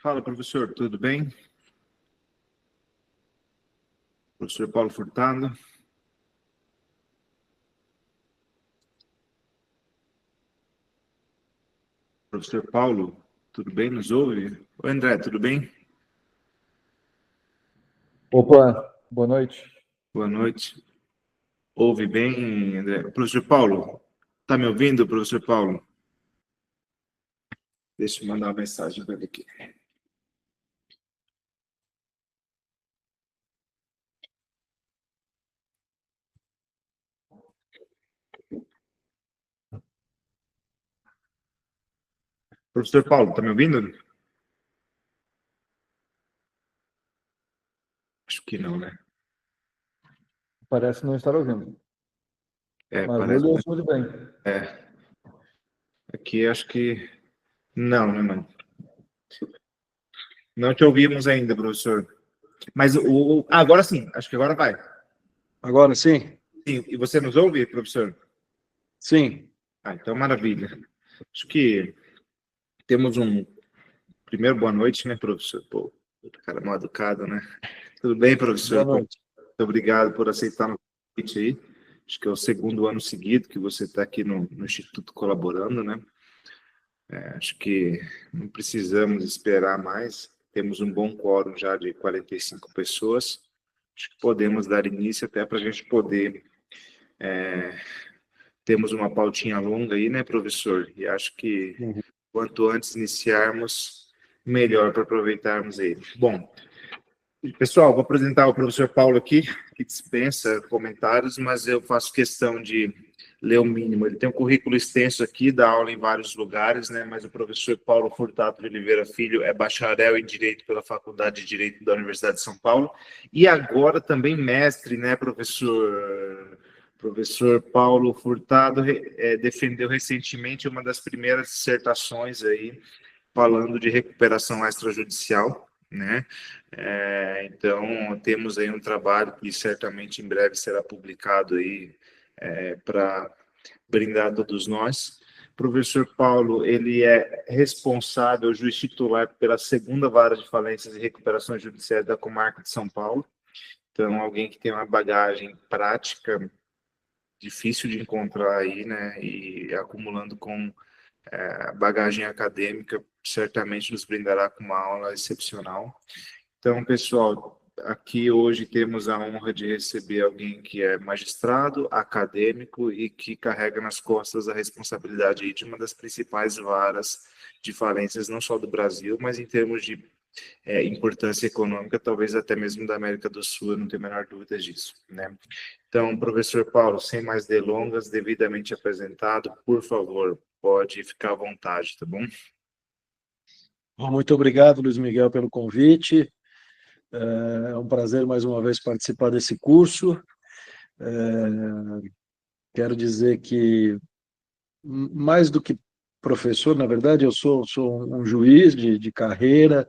Fala, professor, tudo bem? Professor Paulo Furtado. Professor Paulo, tudo bem? Nos ouve? Oi, André, tudo bem? Opa, boa noite. Boa noite. Ouve bem, André? Professor Paulo, tá me ouvindo, professor Paulo? Deixa eu mandar uma mensagem para ele aqui. Professor Paulo, tá me ouvindo? Acho que não, né? Parece não estar ouvindo, mas vou Parece. lhe ouvir muito bem. Aqui acho que não, né, mano? Não te ouvimos ainda, professor. Mas agora sim, acho que agora vai. Agora sim? Sim, e você nos ouve, professor? Sim. Então maravilha. Acho que temos primeiro, boa noite, né, professor? Pô, cara mal educado, né? Tudo bem, Boa professor? Pô, noite. muito obrigado por aceitar o convite aí. Acho que é o segundo ano seguido que você está aqui no Instituto colaborando, né? Acho que não precisamos esperar mais. Temos um bom quórum já de 45 pessoas. Acho que podemos dar início até para a gente poder. Temos uma pautinha longa aí, né, professor? E acho que Uhum. quanto antes iniciarmos, melhor para aproveitarmos ele. Bom, pessoal, vou apresentar o professor Paulo aqui, que dispensa comentários, mas eu faço questão de ler o mínimo. Ele tem um currículo extenso aqui, dá aula em vários lugares, né? Mas o professor Paulo Furtado de Oliveira Filho é bacharel em Direito pela Faculdade de Direito da Universidade de São Paulo e agora também mestre, né, professor? Professor Paulo Furtado defendeu recentemente uma das primeiras dissertações aí falando de recuperação extrajudicial, né? Então, temos aí um trabalho que certamente em breve será publicado aí para brindar a todos nós. O professor Paulo, ele é responsável, juiz titular pela segunda vara de falências e recuperações judiciais da comarca de São Paulo. Então, alguém que tem uma bagagem prática difícil de encontrar aí, né? E acumulando com bagagem acadêmica, certamente nos brindará com uma aula excepcional. Então, pessoal, aqui hoje temos a honra de receber alguém que é magistrado, acadêmico e que carrega nas costas a responsabilidade de uma das principais varas de falências, não só do Brasil, mas em termos de importância econômica, talvez até mesmo da América do Sul, eu não tenho a menor dúvida disso, né? Então, professor Paulo, sem mais delongas, devidamente apresentado, por favor, pode ficar à vontade, tá bom? Muito obrigado, Luiz Miguel, pelo convite. É um prazer, mais uma vez, participar desse curso. Quero dizer que, mais do que professor, na verdade, eu sou um juiz de carreira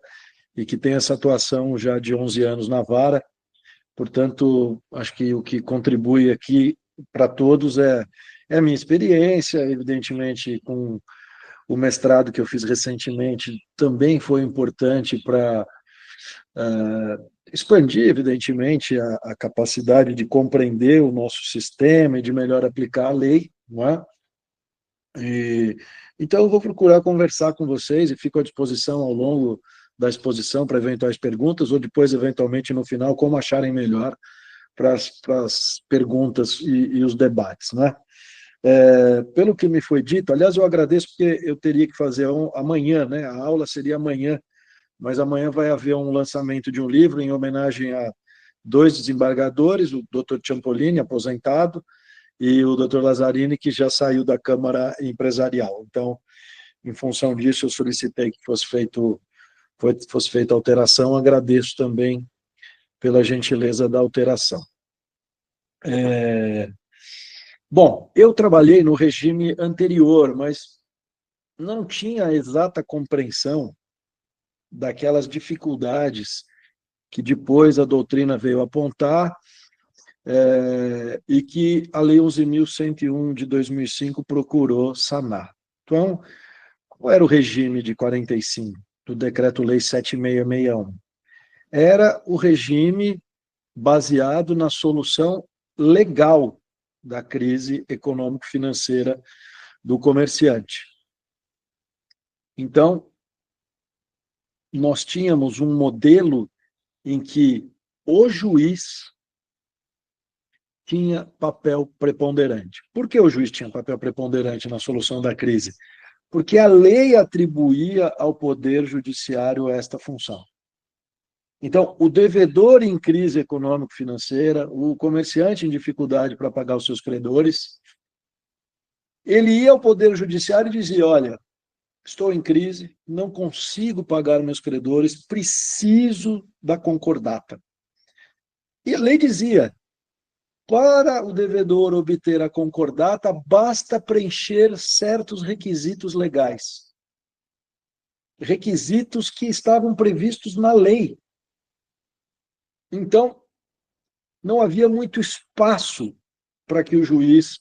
e que tem essa atuação já de 11 anos na vara. Portanto, acho que o que contribui aqui para todos é a minha experiência, evidentemente, com o mestrado que eu fiz recentemente, também foi importante para expandir, evidentemente, a capacidade de compreender o nosso sistema e de melhor aplicar a lei, não é? Então, eu vou procurar conversar com vocês e fico à disposição ao longo da exposição para eventuais perguntas, ou depois, eventualmente, no final, como acharem melhor para as perguntas e os debates, né? Pelo que me foi dito, aliás, eu agradeço porque eu teria que fazer amanhã, né? A aula seria amanhã, mas amanhã vai haver um lançamento de um livro em homenagem a dois desembargadores, o Dr. Ciampolini, aposentado, e o Dr. Lazzarini, que já saiu da Câmara Empresarial. Então, em função disso, eu solicitei que fosse feita a alteração. Agradeço também pela gentileza da alteração. Bom, eu trabalhei no regime anterior, mas não tinha a exata compreensão daquelas dificuldades que depois a doutrina veio apontar e que a Lei 11.101 de 2005 procurou sanar. Então, qual era o regime de 45? do Decreto-Lei 7661. Era o regime baseado na solução legal da crise econômico-financeira do comerciante. Então, nós tínhamos um modelo em que o juiz tinha papel preponderante. Por que o juiz tinha papel preponderante na solução da crise? Porque a lei atribuía ao Poder Judiciário esta função. Então, o devedor em crise econômico-financeira, o comerciante em dificuldade para pagar os seus credores, ele ia ao Poder Judiciário e dizia, olha, estou em crise, não consigo pagar meus credores, preciso da concordata. E a lei dizia, para o devedor obter a concordata, basta preencher certos requisitos legais. Requisitos que estavam previstos na lei. Então, não havia muito espaço para que o juiz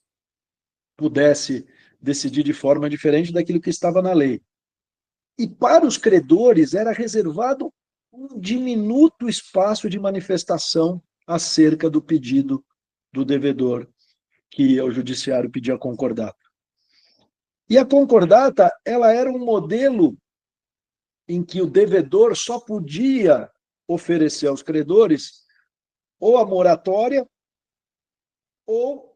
pudesse decidir de forma diferente daquilo que estava na lei. E para os credores era reservado um diminuto espaço de manifestação acerca do pedido do devedor que ia ao judiciário pedir a concordata. E a concordata, ela era um modelo em que o devedor só podia oferecer aos credores ou a moratória ou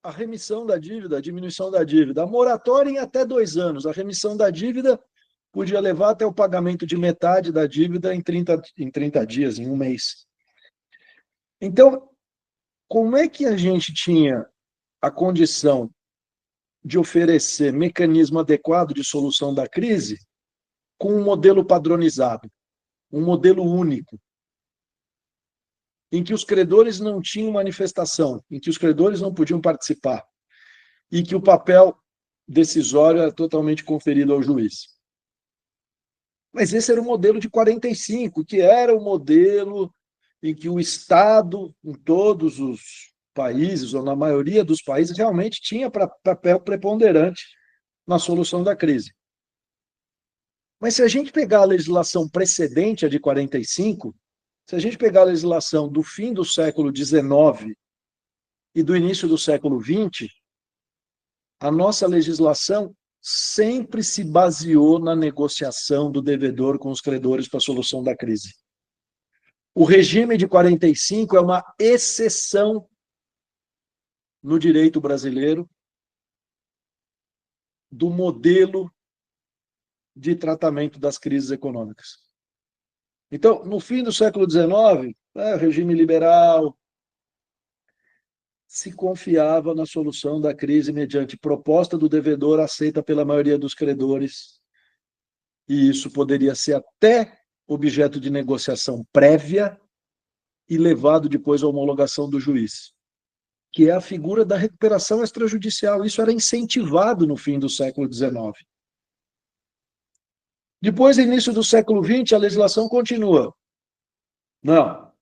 a remissão da dívida, a diminuição da dívida. A moratória em até 2 anos, a remissão da dívida podia levar até o pagamento de metade da dívida em 30 dias, em 1 mês. Então, como é que a gente tinha a condição de oferecer mecanismo adequado de solução da crise com um modelo padronizado, um modelo único, em que os credores não tinham manifestação, em que os credores não podiam participar, e que o papel decisório era totalmente conferido ao juiz? Mas esse era o modelo de 45, que era o modelo em que o Estado, em todos os países, ou na maioria dos países, realmente tinha papel preponderante na solução da crise. Mas se a gente pegar a legislação precedente, a de 45, se a gente pegar a legislação do fim do século XIX e do início do século XX, a nossa legislação sempre se baseou na negociação do devedor com os credores para a solução da crise. O regime de 45 é uma exceção no direito brasileiro do modelo de tratamento das crises econômicas. Então, no fim do século XIX, regime liberal, se confiava na solução da crise mediante proposta do devedor aceita pela maioria dos credores, e isso poderia ser até objeto de negociação prévia e levado depois à homologação do juiz, que é a figura da recuperação extrajudicial. Isso era incentivado no fim do século XIX. Depois, no início do século XX, a legislação continua. Não.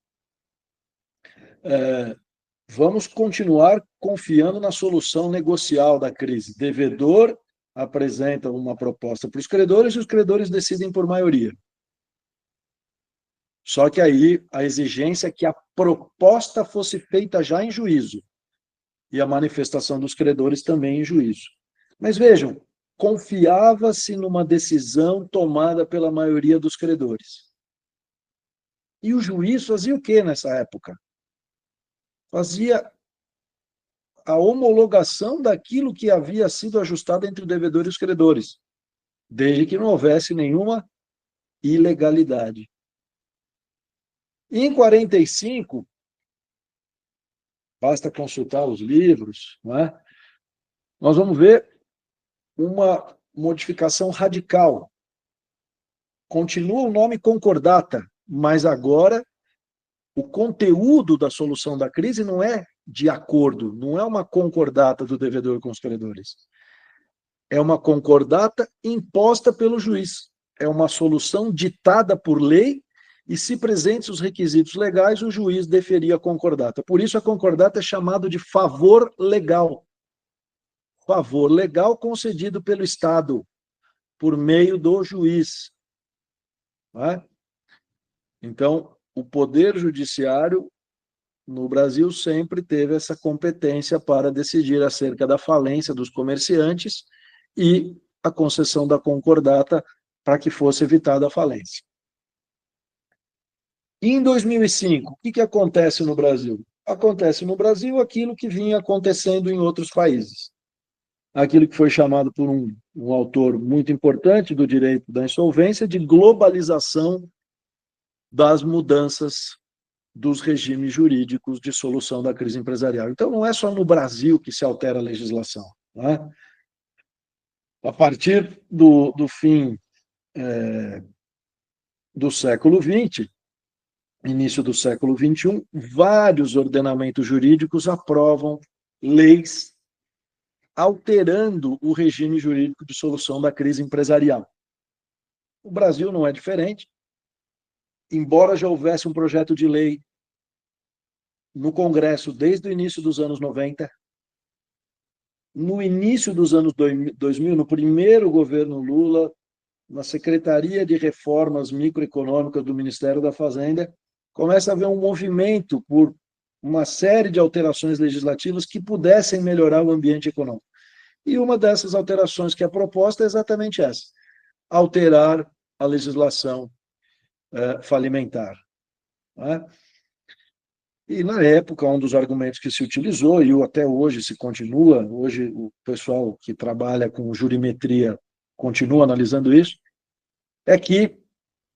Vamos continuar confiando na solução negocial da crise. Devedor apresenta uma proposta para os credores e os credores decidem por maioria. Só que aí a exigência é que a proposta fosse feita já em juízo e a manifestação dos credores também em juízo. Mas vejam, confiava-se numa decisão tomada pela maioria dos credores. E o juiz fazia o quê nessa época? Fazia a homologação daquilo que havia sido ajustado entre o devedor e os credores, desde que não houvesse nenhuma ilegalidade. E em 45, basta consultar os livros, não é? Nós vamos ver uma modificação radical. Continua o nome concordata, mas agora o conteúdo da solução da crise não é de acordo, não é uma concordata do devedor com os credores. É uma concordata imposta pelo juiz. É uma solução ditada por lei e, se presentes os requisitos legais, o juiz deferia a concordata. Por isso, a concordata é chamada de favor legal. Favor legal concedido pelo Estado, por meio do juiz. não é? Então, o Poder Judiciário no Brasil sempre teve essa competência para decidir acerca da falência dos comerciantes e a concessão da concordata para que fosse evitada a falência. E em 2005, o que acontece no Brasil? Acontece no Brasil aquilo que vinha acontecendo em outros países. Aquilo que foi chamado por um autor muito importante do direito da insolvência de globalização das mudanças dos regimes jurídicos de solução da crise empresarial. Então, não é só no Brasil que se altera a legislação. Não é? A partir do fim do século XX, início do século XXI, vários ordenamentos jurídicos aprovam leis alterando o regime jurídico de solução da crise empresarial. O Brasil não é diferente, embora já houvesse um projeto de lei no Congresso desde o início dos anos 90, no início dos anos 2000, no primeiro governo Lula, na Secretaria de Reformas Microeconômicas do Ministério da Fazenda, começa a haver um movimento por uma série de alterações legislativas que pudessem melhorar o ambiente econômico. E uma dessas alterações que é proposta é exatamente essa: alterar a legislação falimentar. Né? E, na época, um dos argumentos que se utilizou, e até hoje se continua, hoje o pessoal que trabalha com jurimetria continua analisando isso, é que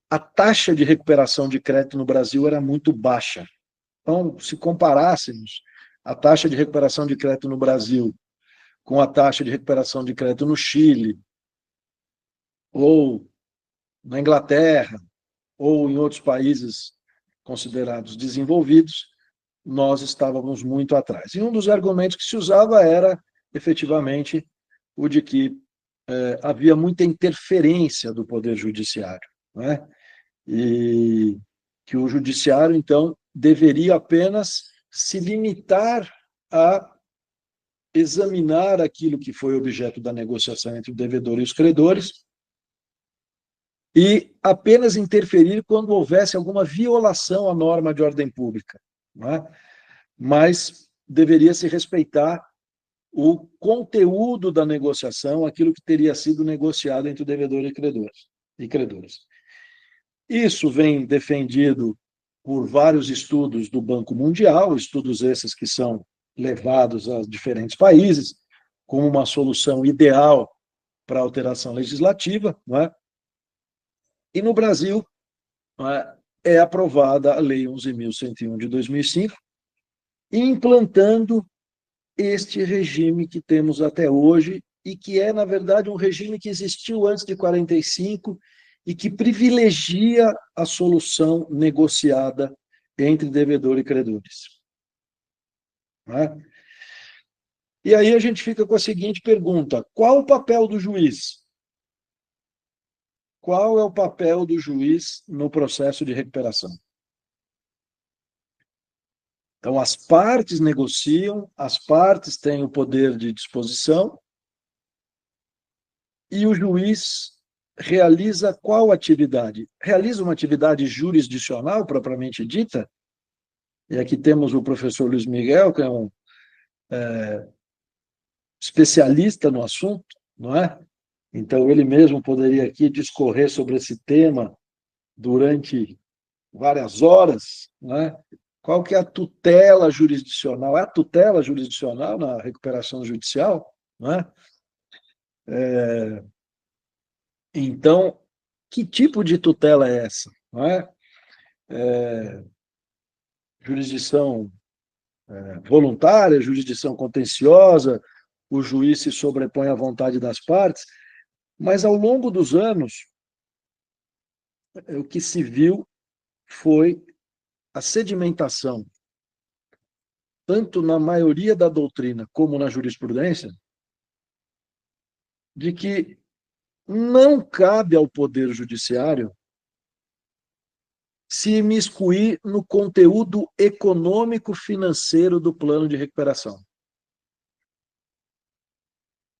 a taxa de recuperação de crédito no Brasil era muito baixa. Então, se comparássemos a taxa de recuperação de crédito no Brasil com a taxa de recuperação de crédito no Chile, ou na Inglaterra, ou em outros países considerados desenvolvidos, nós estávamos muito atrás. E um dos argumentos que se usava era, efetivamente, o de que havia muita interferência do Poder Judiciário, né? E que o Judiciário, então, deveria apenas se limitar a examinar aquilo que foi objeto da negociação entre o devedor e os credores e apenas interferir quando houvesse alguma violação à norma de ordem pública, não é? Mas deveria se respeitar o conteúdo da negociação, aquilo que teria sido negociado entre o devedor e credores. Isso vem defendido por vários estudos do Banco Mundial, estudos esses que são levados a diferentes países, como uma solução ideal para a alteração legislativa, não é? E no Brasil é aprovada a Lei 11.101 de 2005, implantando este regime que temos até hoje e que é, na verdade, um regime que existiu antes de 45 e que privilegia a solução negociada entre devedor e credores. E aí a gente fica com a seguinte pergunta: qual o papel do juiz? Qual é o papel do juiz no processo de recuperação? Então, as partes negociam, as partes têm o poder de disposição, e o juiz realiza qual atividade? Realiza uma atividade jurisdicional, propriamente dita, e aqui temos o professor Luiz Miguel, que é um especialista no assunto, não é? Então, ele mesmo poderia aqui discorrer sobre esse tema durante várias horas, não é? Qual que é a tutela jurisdicional? É a tutela jurisdicional na recuperação judicial, não é? Então, que tipo de tutela é essa? Não é? Jurisdição voluntária, jurisdição contenciosa, o juiz se sobrepõe à vontade das partes, mas ao longo dos anos, o que se viu foi a sedimentação, tanto na maioria da doutrina como na jurisprudência, de que não cabe ao Poder Judiciário se imiscuir no conteúdo econômico-financeiro do plano de recuperação.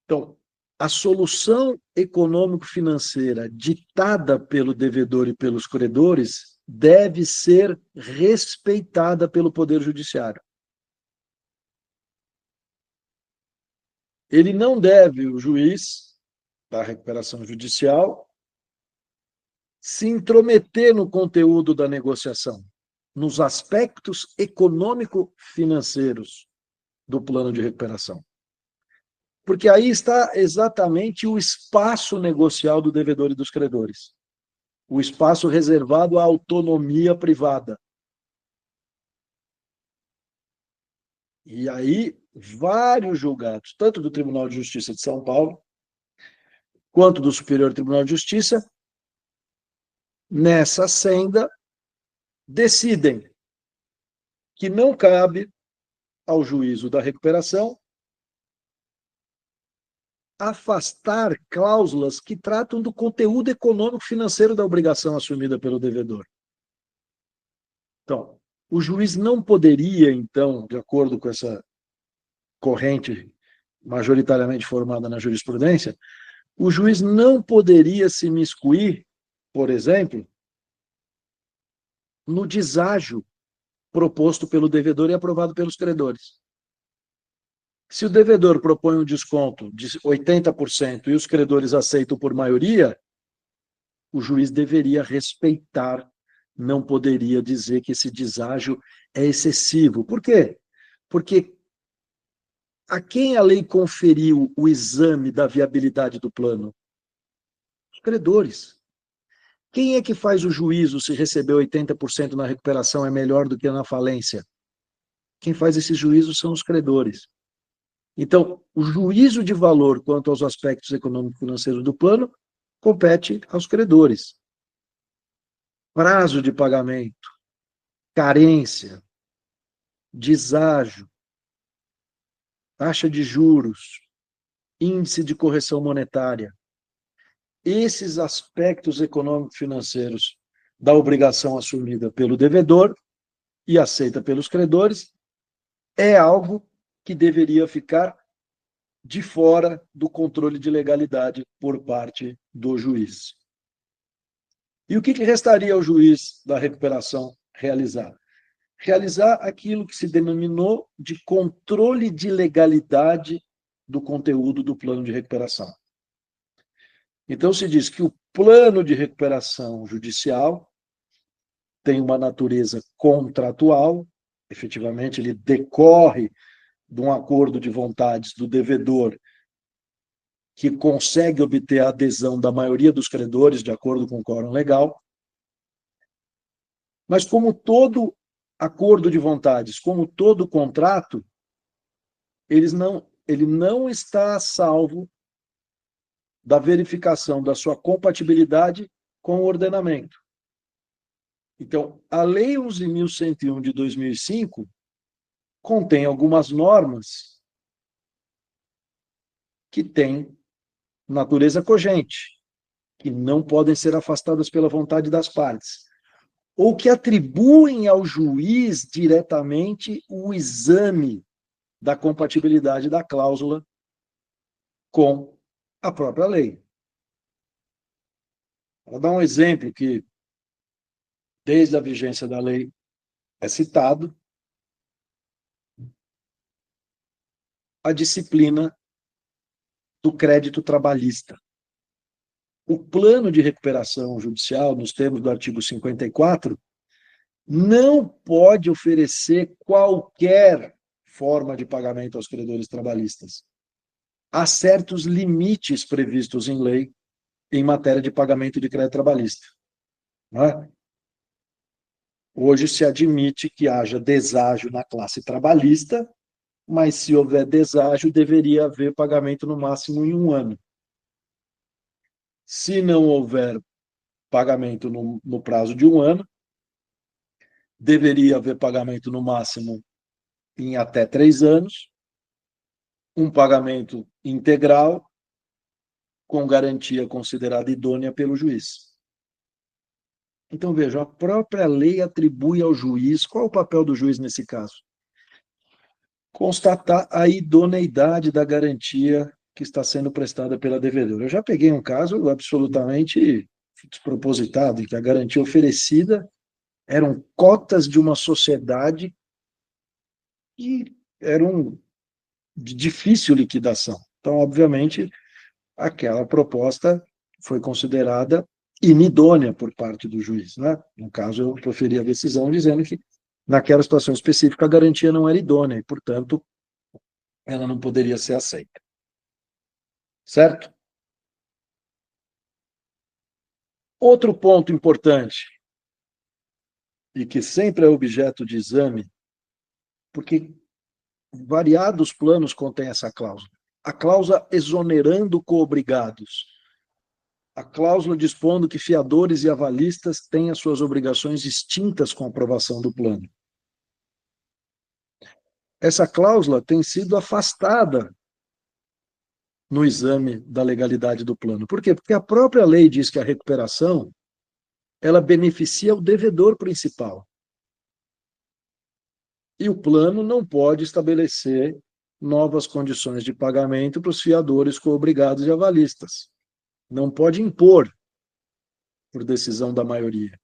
Então, a solução econômico-financeira ditada pelo devedor e pelos credores deve ser respeitada pelo Poder Judiciário. Ele não deve, o juiz da recuperação judicial, se intrometer no conteúdo da negociação, nos aspectos econômico-financeiros do plano de recuperação. Porque aí está exatamente o espaço negocial do devedor e dos credores. O espaço reservado à autonomia privada. E aí, vários julgados, tanto do Tribunal de Justiça de São Paulo, quanto do Superior Tribunal de Justiça, nessa senda, decidem que não cabe ao juízo da recuperação afastar cláusulas que tratam do conteúdo econômico-financeiro da obrigação assumida pelo devedor. Então, o juiz não poderia, então, de acordo com essa corrente majoritariamente formada na jurisprudência, o juiz não poderia se imiscuir, por exemplo, no deságio proposto pelo devedor e aprovado pelos credores. Se o devedor propõe um desconto de 80% e os credores aceitam por maioria, o juiz deveria respeitar, não poderia dizer que esse deságio é excessivo. Por quê? Porque a quem a lei conferiu o exame da viabilidade do plano? Os credores. Quem é que faz o juízo se receber 80% na recuperação é melhor do que na falência? Quem faz esse juízo são os credores. Então, o juízo de valor quanto aos aspectos econômico-financeiros do plano compete aos credores. Prazo de pagamento, carência, deságio, taxa de juros, índice de correção monetária. Esses aspectos econômico-financeiros da obrigação assumida pelo devedor e aceita pelos credores é algo que deveria ficar de fora do controle de legalidade por parte do juiz. E o que restaria ao juiz da recuperação realizar? Realizar aquilo que se denominou de controle de legalidade do conteúdo do plano de recuperação. Então, se diz que o plano de recuperação judicial tem uma natureza contratual, efetivamente ele decorre de um acordo de vontades do devedor que consegue obter a adesão da maioria dos credores de acordo com o quórum legal. Mas como todo acordo de vontades, como todo contrato, ele não está a salvo da verificação da sua compatibilidade com o ordenamento. Então, a Lei 11.101 de 2005 contém algumas normas que têm natureza cogente, que não podem ser afastadas pela vontade das partes, ou que atribuem ao juiz diretamente o exame da compatibilidade da cláusula com a própria lei. Vou dar um exemplo que, desde a vigência da lei, é citado: a disciplina do crédito trabalhista. O plano de recuperação judicial, nos termos do artigo 54, não pode oferecer qualquer forma de pagamento aos credores trabalhistas. Há certos limites previstos em lei em matéria de pagamento de crédito trabalhista. Não é? Hoje se admite que haja deságio na classe trabalhista, mas se houver deságio, deveria haver pagamento no máximo em 1 ano. Se não houver pagamento no prazo de 1 ano, deveria haver pagamento no máximo em até 3 anos, um pagamento integral com garantia considerada idônea pelo juiz. Então, veja, a própria lei atribui ao juiz, qual é o papel do juiz nesse caso? Constatar a idoneidade da garantia que está sendo prestada pela devedora. Eu já peguei um caso absolutamente despropositado, em que a garantia oferecida eram cotas de uma sociedade que eram de difícil liquidação. Então, obviamente, aquela proposta foi considerada inidônea por parte do juiz, né? No caso, eu proferi a decisão dizendo que, naquela situação específica, a garantia não era idônea e, portanto, ela não poderia ser aceita. Certo? Outro ponto importante, e que sempre é objeto de exame, porque variados planos contêm essa cláusula. A cláusula exonerando coobrigados. A cláusula dispondo que fiadores e avalistas têm as suas obrigações extintas com a aprovação do plano. Essa cláusula tem sido afastada no exame da legalidade do plano. Por quê? Porque a própria lei diz que a recuperação ela beneficia o devedor principal. E o plano não pode estabelecer novas condições de pagamento para os fiadores coobrigados e avalistas. Não pode impor por decisão da maioria.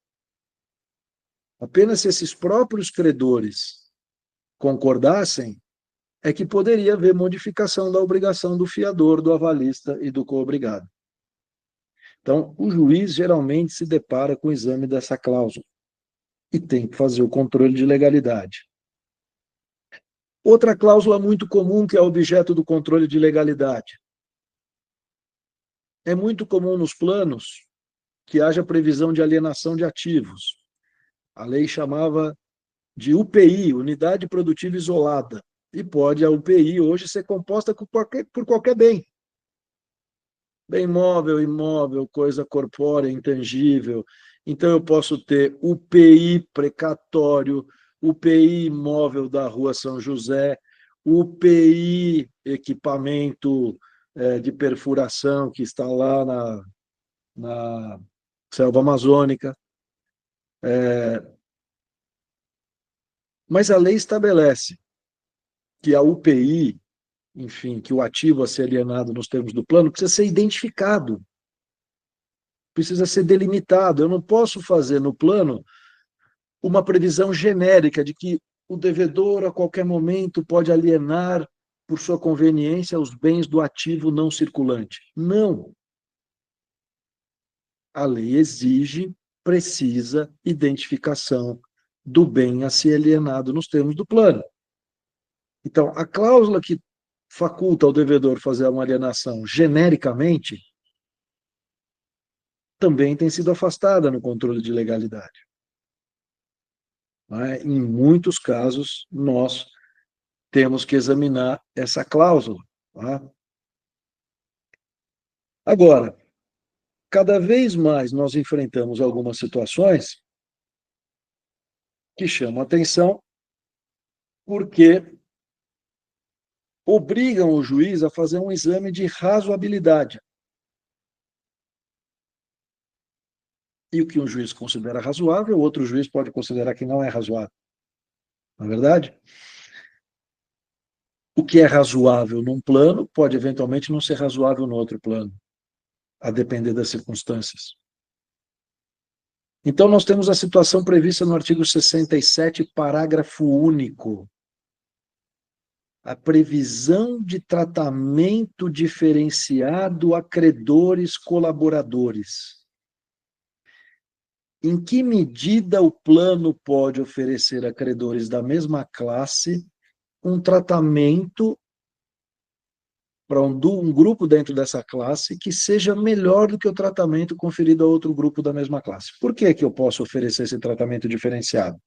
Apenas se esses próprios credores concordassem, é que poderia haver modificação da obrigação do fiador, do avalista e do coobrigado. Então, o juiz geralmente se depara com o exame dessa cláusula e tem que fazer o controle de legalidade. Outra cláusula muito comum que é objeto do controle de legalidade. É muito comum nos planos que haja previsão de alienação de ativos. A lei chamava de UPI, Unidade Produtiva Isolada, e pode a UPI hoje ser composta por qualquer bem. Bem móvel, imóvel, coisa corpórea, intangível. Então, eu posso ter UPI precatório, UPI imóvel da Rua São José, UPI equipamento de perfuração que está lá na selva amazônica. Mas a lei estabelece que a UPI, enfim, que o ativo a ser alienado nos termos do plano, precisa ser identificado, precisa ser delimitado. Eu não posso fazer no plano uma previsão genérica de que o devedor, a qualquer momento, pode alienar, por sua conveniência, os bens do ativo não circulante. Não. A lei exige, precisa, identificação do bem a ser alienado nos termos do plano. Então, a cláusula que faculta ao devedor fazer uma alienação genericamente também tem sido afastada no controle de legalidade. Em muitos casos, nós temos que examinar essa cláusula. Agora, cada vez mais nós enfrentamos algumas situações que chamam a atenção porque obrigam o juiz a fazer um exame de razoabilidade. E o que um juiz considera razoável, outro juiz pode considerar que não é razoável. Não é verdade? O que é razoável num plano pode eventualmente não ser razoável no outro plano, a depender das circunstâncias. Então, nós temos a situação prevista no artigo 67, parágrafo único. A previsão de tratamento diferenciado a credores-colaboradores. Em que medida o plano pode oferecer a credores da mesma classe um tratamento para um grupo dentro dessa classe que seja melhor do que o tratamento conferido a outro grupo da mesma classe? Por que que eu posso oferecer esse tratamento diferenciado?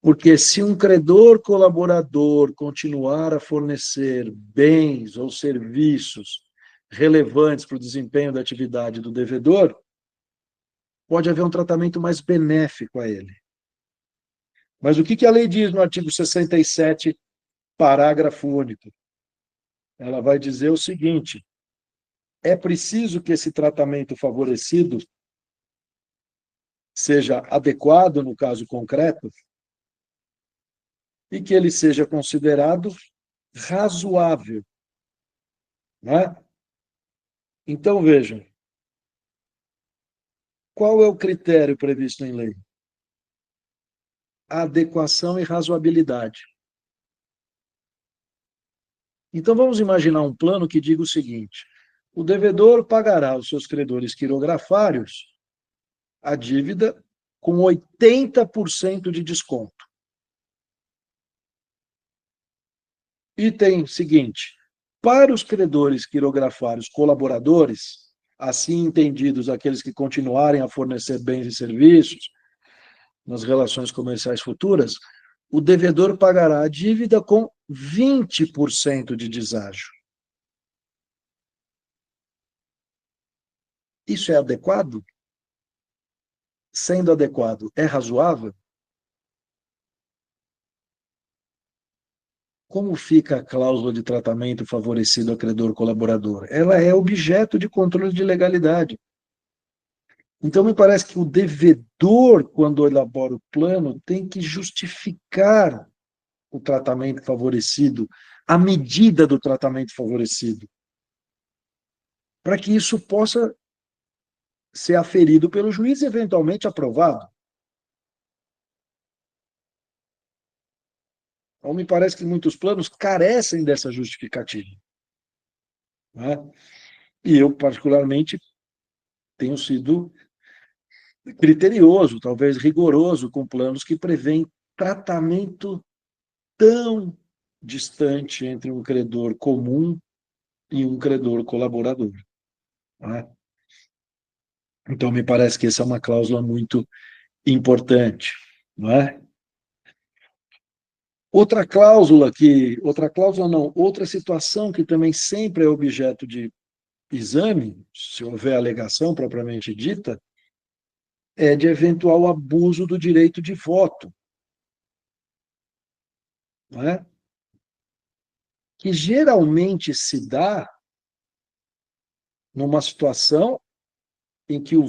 Porque se um credor colaborador continuar a fornecer bens ou serviços relevantes para o desempenho da atividade do devedor, pode haver um tratamento mais benéfico a ele. Mas o que a lei diz no artigo 67, parágrafo único? Ela vai dizer o seguinte: é preciso que esse tratamento favorecido seja adequado no caso concreto e que ele seja considerado razoável não é? Então, vejam, qual é o critério previsto em lei? Adequação e razoabilidade. Então, vamos imaginar um plano que diga o seguinte: o devedor pagará aos seus credores quirografários a dívida com 80% de desconto. Item seguinte: para os credores quirografários colaboradores, assim entendidos aqueles que continuarem a fornecer bens e serviços nas relações comerciais futuras, o devedor pagará a dívida com 20% de deságio. Isso é adequado? Sendo adequado, é razoável? Como fica a cláusula de tratamento favorecido ao credor colaborador? Ela é objeto de controle de legalidade. Então, me parece que o devedor, quando elabora o plano, tem que justificar o tratamento favorecido, a medida do tratamento favorecido, para que isso possa ser aferido pelo juiz e eventualmente aprovado. Então, me parece que muitos planos carecem dessa justificativa, né? E eu, particularmente, tenho sido criterioso, talvez rigoroso, com planos que prevêem tratamento tão distante entre um credor comum e um credor colaborador, né? Então, me parece que essa é uma cláusula muito importante, não é? Outra situação que também sempre é objeto de exame, se houver alegação propriamente dita, é de eventual abuso do direito de voto, não é? Que geralmente se dá numa situação em que o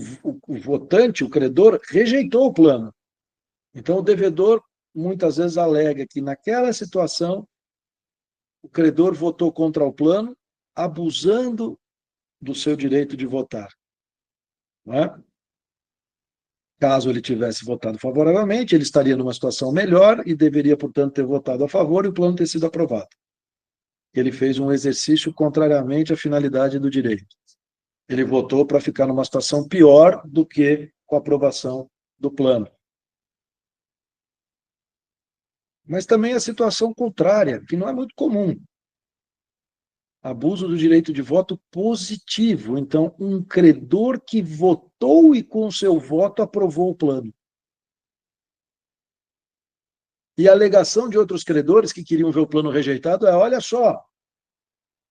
votante, o credor, rejeitou o plano. Então, o devedor muitas vezes alega que naquela situação o credor votou contra o plano, abusando do seu direito de votar, não é? Caso ele tivesse votado favoravelmente, ele estaria numa situação melhor e deveria, portanto, ter votado a favor e o plano ter sido aprovado. Ele fez um exercício contrariamente à finalidade do direito. Ele votou para ficar numa situação pior do que com a aprovação do plano. Mas também a situação contrária, que não é muito comum. Abuso do direito de voto positivo. Então, um credor que votou e com seu voto aprovou o plano. E a alegação de outros credores que queriam ver o plano rejeitado é: olha só,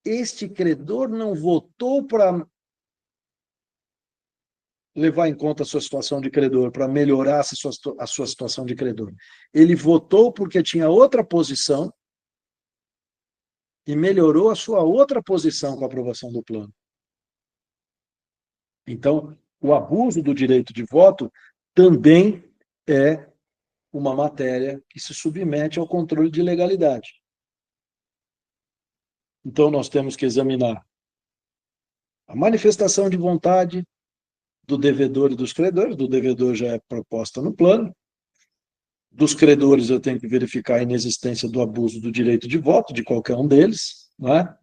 este credor não votou para levar em conta a sua situação de credor, para melhorar a sua situação de credor. Ele votou porque tinha outra posição e melhorou a sua outra posição com a aprovação do plano. Então, o abuso do direito de voto também é uma matéria que se submete ao controle de legalidade. Então, nós temos que examinar a manifestação de vontade do devedor e dos credores. Do devedor já é proposta no plano. Dos credores, eu tenho que verificar a inexistência do abuso do direito de voto de qualquer um deles, não é?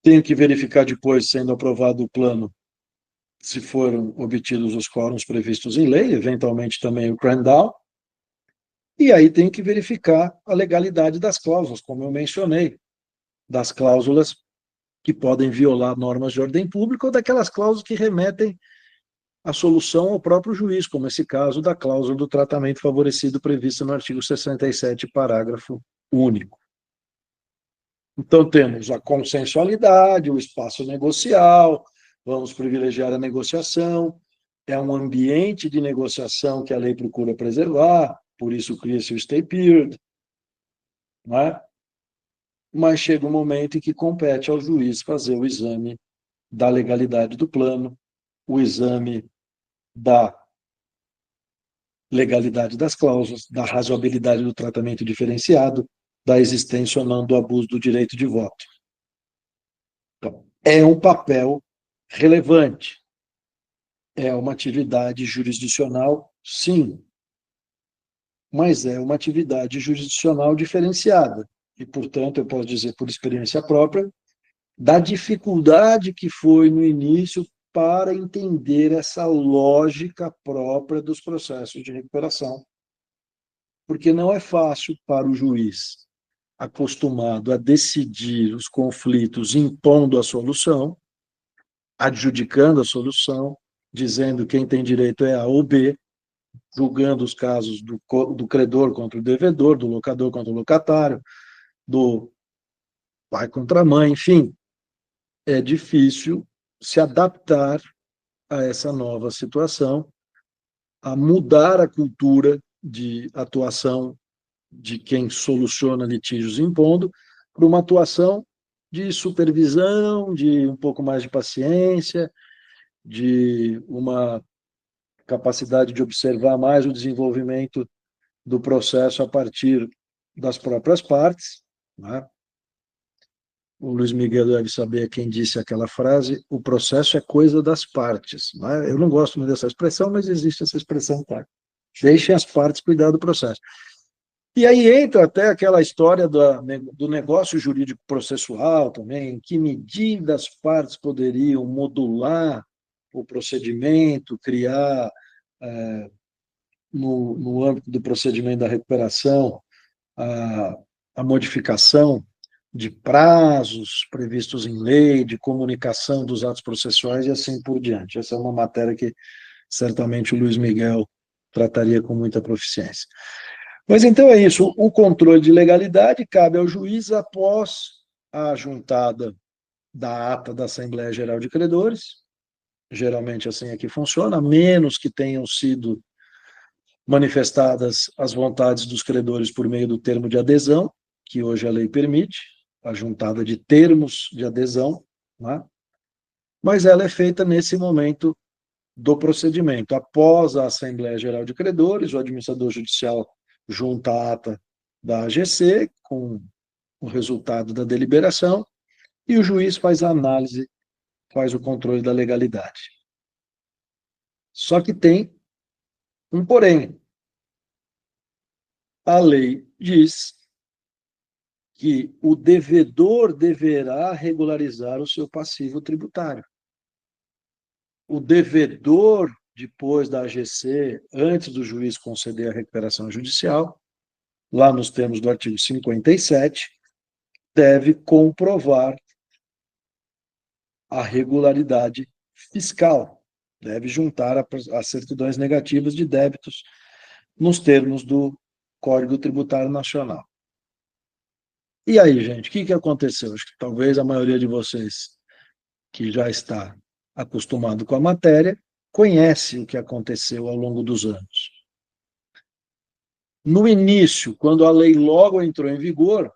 Tenho que verificar depois, sendo aprovado o plano, se foram obtidos os quórums previstos em lei, eventualmente também o cram-down. E aí tenho que verificar a legalidade das cláusulas, como eu mencionei, das cláusulas que podem violar normas de ordem pública ou daquelas cláusulas que remetem a solução ao próprio juiz, como esse caso da cláusula do tratamento favorecido prevista no artigo 67, parágrafo único. Então, temos a consensualidade, o espaço negocial, vamos privilegiar a negociação, é um ambiente de negociação que a lei procura preservar, por isso cria-se o stay period, não é? Mas chega um momento em que compete ao juiz fazer o exame da legalidade do plano, o exame da legalidade das cláusulas, da razoabilidade do tratamento diferenciado, da existência ou não do abuso do direito de voto. é um papel relevante. É uma atividade jurisdicional, sim, mas é uma atividade jurisdicional diferenciada. E, portanto, eu posso dizer por experiência própria, da dificuldade que foi no início para entender essa lógica própria dos processos de recuperação. Porque não é fácil para o juiz, acostumado a decidir os conflitos impondo a solução, adjudicando a solução, dizendo quem tem direito é A ou B, julgando os casos do credor contra o devedor, do locador contra o locatário, do pai contra a mãe, enfim. É difícil se adaptar a essa nova situação, a mudar a cultura de atuação de quem soluciona litígios impondo para uma atuação de supervisão, de um pouco mais de paciência, de uma capacidade de observar mais o desenvolvimento do processo a partir das próprias partes, né? O Luiz Miguel deve saber quem disse aquela frase: o processo é coisa das partes. Né? Eu não gosto muito dessa expressão, mas existe essa expressão, tá? Deixem as partes cuidar do processo. E aí entra até aquela história do negócio jurídico processual também, em que medida as partes poderiam modular o procedimento, criar, no âmbito do procedimento da recuperação, a modificação de prazos previstos em lei, de comunicação dos atos processuais e assim por diante. Essa é uma matéria que certamente o Luiz Miguel trataria com muita proficiência. Mas então é isso, o controle de legalidade cabe ao juiz após a juntada da ata da Assembleia Geral de Credores, geralmente assim é que funciona, a menos que tenham sido manifestadas as vontades dos credores por meio do termo de adesão, que hoje a lei permite, a juntada de termos de adesão, né? Mas ela é feita nesse momento do procedimento. Após a Assembleia Geral de Credores, o administrador judicial junta a ata da AGC com o resultado da deliberação e o juiz faz a análise, faz o controle da legalidade. Só que tem um porém. A lei diz que o devedor deverá regularizar o seu passivo tributário. O devedor, depois da AGC, antes do juiz conceder a recuperação judicial, lá nos termos do artigo 57, deve comprovar a regularidade fiscal, deve juntar as certidões negativas de débitos nos termos do Código Tributário Nacional. E aí, gente, o que aconteceu? Acho que talvez a maioria de vocês que já está acostumado com a matéria conhece o que aconteceu ao longo dos anos. No início, quando a lei logo entrou em vigor,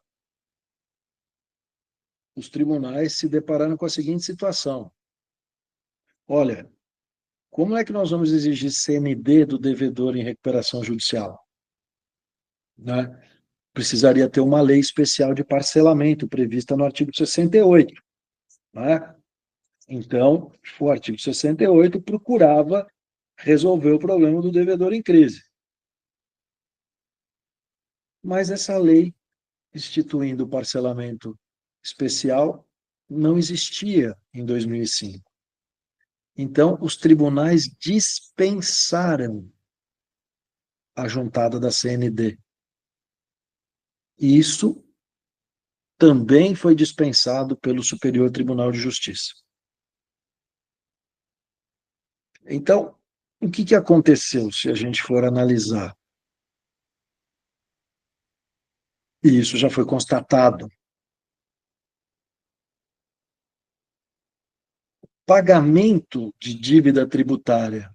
os tribunais se depararam com a seguinte situação. Olha, como é que nós vamos exigir CND do devedor em recuperação judicial? Né? Precisaria ter uma lei especial de parcelamento prevista no artigo 68. Né? Então, o artigo 68 procurava resolver o problema do devedor em crise. Mas essa lei, instituindo o parcelamento especial, não existia em 2005. Então, os tribunais dispensaram a juntada da CND. E isso também foi dispensado pelo Superior Tribunal de Justiça. Então, o que aconteceu, se a gente for analisar? E isso já foi constatado. Pagamento de dívida tributária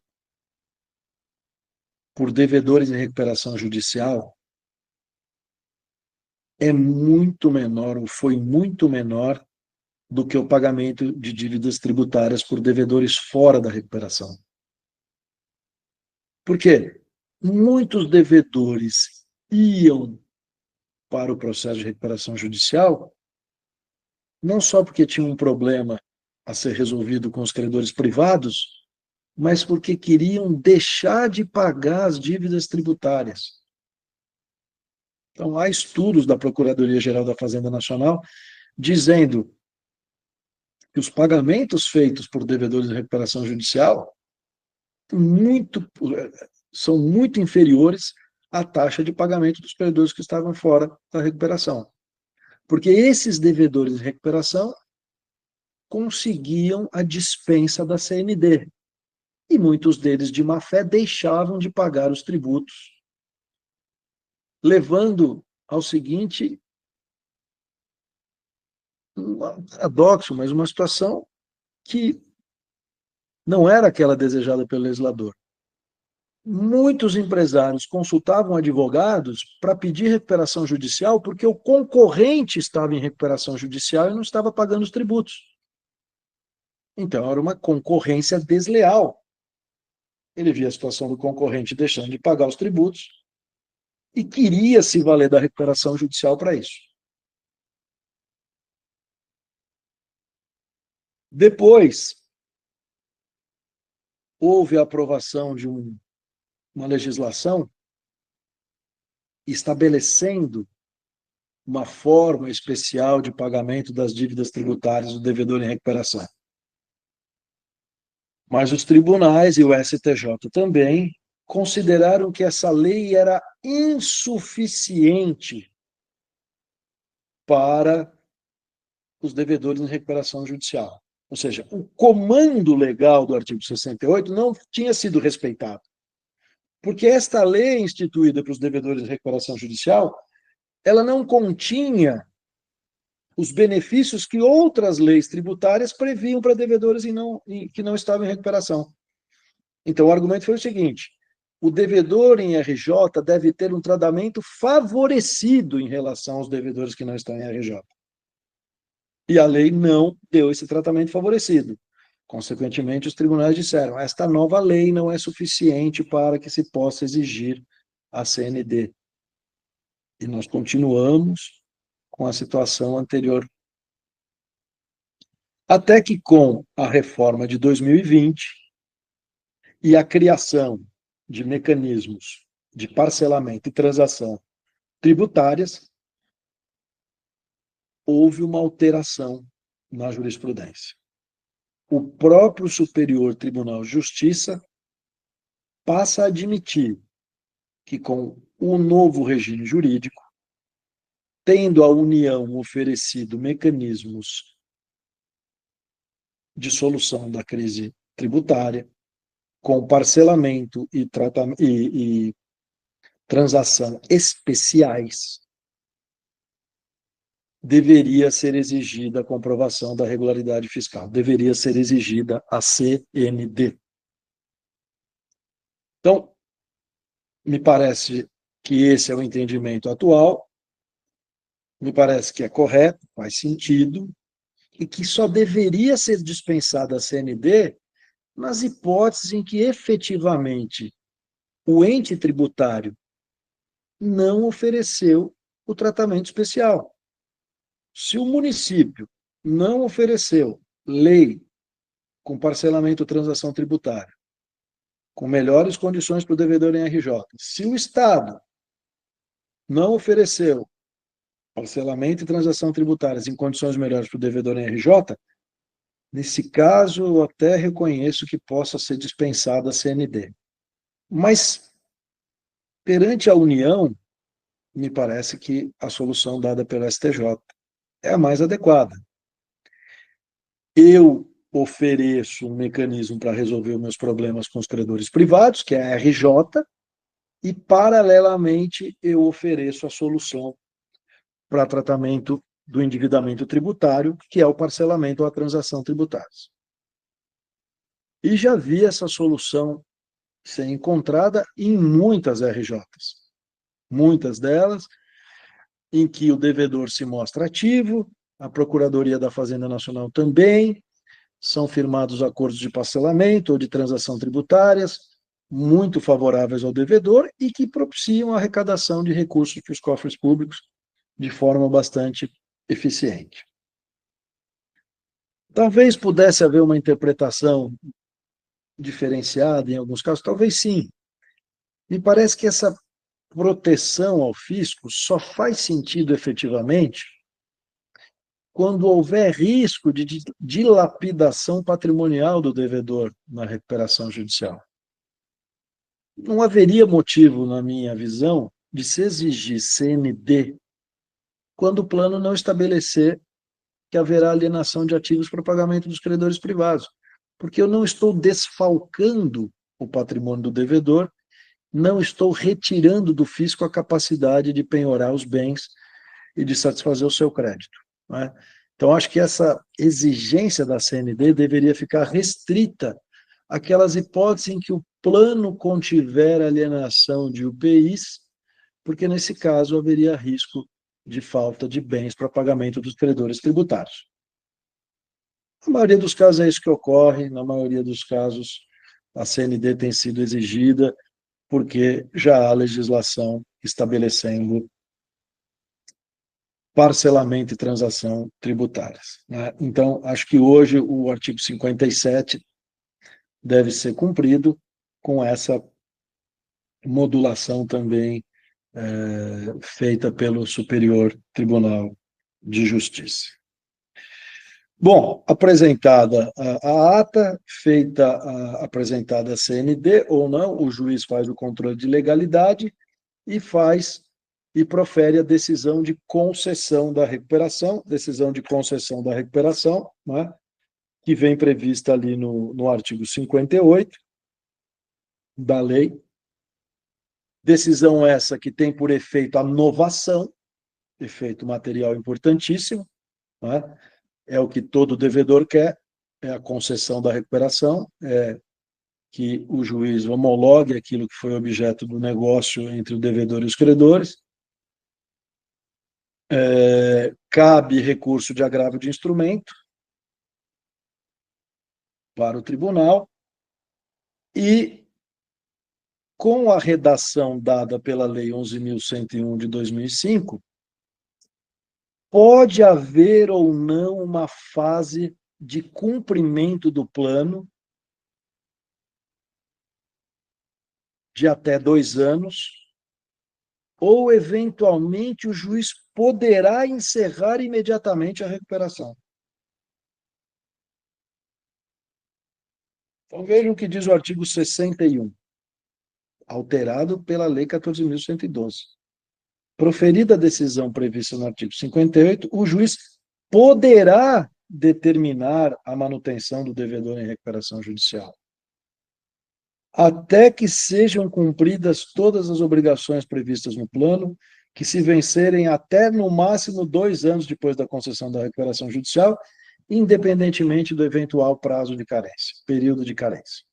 por devedores em recuperação judicial é muito menor, ou foi muito menor, do que o pagamento de dívidas tributárias por devedores fora da recuperação. Por quê? Muitos devedores iam para o processo de recuperação judicial não só porque tinham um problema a ser resolvido com os credores privados, mas porque queriam deixar de pagar as dívidas tributárias. Então, há estudos da Procuradoria-Geral da Fazenda Nacional dizendo que os pagamentos feitos por devedores de recuperação judicial são muito inferiores à taxa de pagamento dos credores que estavam fora da recuperação. Porque esses devedores de recuperação conseguiam a dispensa da CND. E muitos deles, de má fé, deixavam de pagar os tributos, levando ao seguinte um paradoxo, mas uma situação que não era aquela desejada pelo legislador. Muitos empresários consultavam advogados para pedir recuperação judicial porque o concorrente estava em recuperação judicial e não estava pagando os tributos. Então, era uma concorrência desleal. Ele via a situação do concorrente deixando de pagar os tributos e queria se valer da recuperação judicial para isso. Depois, houve a aprovação de uma legislação estabelecendo uma forma especial de pagamento das dívidas tributárias do devedor em recuperação. Mas os tribunais e o STJ também consideraram que essa lei era insuficiente para os devedores em recuperação judicial. Ou seja, o comando legal do artigo 68 não tinha sido respeitado. Porque esta lei instituída para os devedores de recuperação judicial, ela não continha os benefícios que outras leis tributárias previam para devedores que não estavam em recuperação. Então, o argumento foi o seguinte: o devedor em RJ deve ter um tratamento favorecido em relação aos devedores que não estão em RJ. E a lei não deu esse tratamento favorecido. Consequentemente, os tribunais disseram: esta nova lei não é suficiente para que se possa exigir a CND. E nós continuamos com a situação anterior. Até que, com a reforma de 2020 e a criação de mecanismos de parcelamento e transação tributárias, houve uma alteração na jurisprudência. O próprio Superior Tribunal de Justiça passa a admitir que, com o novo regime jurídico, tendo a União oferecido mecanismos de solução da crise tributária, com parcelamento e transação especiais, deveria ser exigida a comprovação da regularidade fiscal, deveria ser exigida a CND. Então, me parece que esse é o entendimento atual, me parece que é correto, faz sentido, e que só deveria ser dispensada a CND nas hipóteses em que efetivamente o ente tributário não ofereceu o tratamento especial. Se o município não ofereceu lei com parcelamento ou transação tributária, com melhores condições para o devedor em RJ, se o Estado não ofereceu parcelamento e transação tributárias em condições melhores para o devedor em RJ, nesse caso eu até reconheço que possa ser dispensada a CND. Mas, perante a União, me parece que a solução dada pelo STJ é a mais adequada. Eu ofereço um mecanismo para resolver os meus problemas com os credores privados, que é a RJ, e, paralelamente, eu ofereço a solução para tratamento do endividamento tributário, que é o parcelamento ou a transação tributárias. E já vi essa solução ser encontrada em muitas RJs. Muitas delas em que o devedor se mostra ativo, a Procuradoria da Fazenda Nacional também, são firmados acordos de parcelamento ou de transação tributárias, muito favoráveis ao devedor e que propiciam a arrecadação de recursos para os cofres públicos de forma bastante eficiente. Talvez pudesse haver uma interpretação diferenciada em alguns casos, talvez sim. Me parece que essa proteção ao fisco só faz sentido efetivamente quando houver risco de dilapidação patrimonial do devedor na recuperação judicial. Não haveria motivo, na minha visão, de se exigir CND quando o plano não estabelecer que haverá alienação de ativos para pagamento dos credores privados, porque eu não estou desfalcando o patrimônio do devedor, não estou retirando do fisco a capacidade de penhorar os bens e de satisfazer o seu crédito. Né? Então, acho que essa exigência da CND deveria ficar restrita àquelas hipóteses em que o plano contiver alienação de UPIs, porque, nesse caso, haveria risco de falta de bens para pagamento dos credores tributários. Na maioria dos casos é isso que ocorre, na maioria dos casos a CND tem sido exigida porque já há legislação estabelecendo parcelamento e transação tributárias. Né? Então, acho que hoje o artigo 57 deve ser cumprido com essa modulação também feita pelo Superior Tribunal de Justiça. Bom, apresentada a ata, apresentada a CND ou não, o juiz faz o controle de legalidade e profere a decisão de concessão da recuperação, né, que vem prevista ali no artigo 58 da lei. Decisão essa que tem por efeito a novação, efeito material importantíssimo, né? É o que todo devedor quer, é a concessão da recuperação, é que o juiz homologue aquilo que foi objeto do negócio entre o devedor e os credores. Cabe recurso de agravo de instrumento para o tribunal e, com a redação dada pela Lei 11.101 de 2005, pode haver ou não uma fase de cumprimento do plano de até 2 anos, ou, eventualmente, o juiz poderá encerrar imediatamente a recuperação. Então, vejam o que diz o artigo 61, alterado pela Lei 14.112. Proferida a decisão prevista no artigo 58, o juiz poderá determinar a manutenção do devedor em recuperação judicial, até que sejam cumpridas todas as obrigações previstas no plano, que se vencerem até, no máximo, 2 anos depois da concessão da recuperação judicial, independentemente do eventual prazo de carência, período de carência.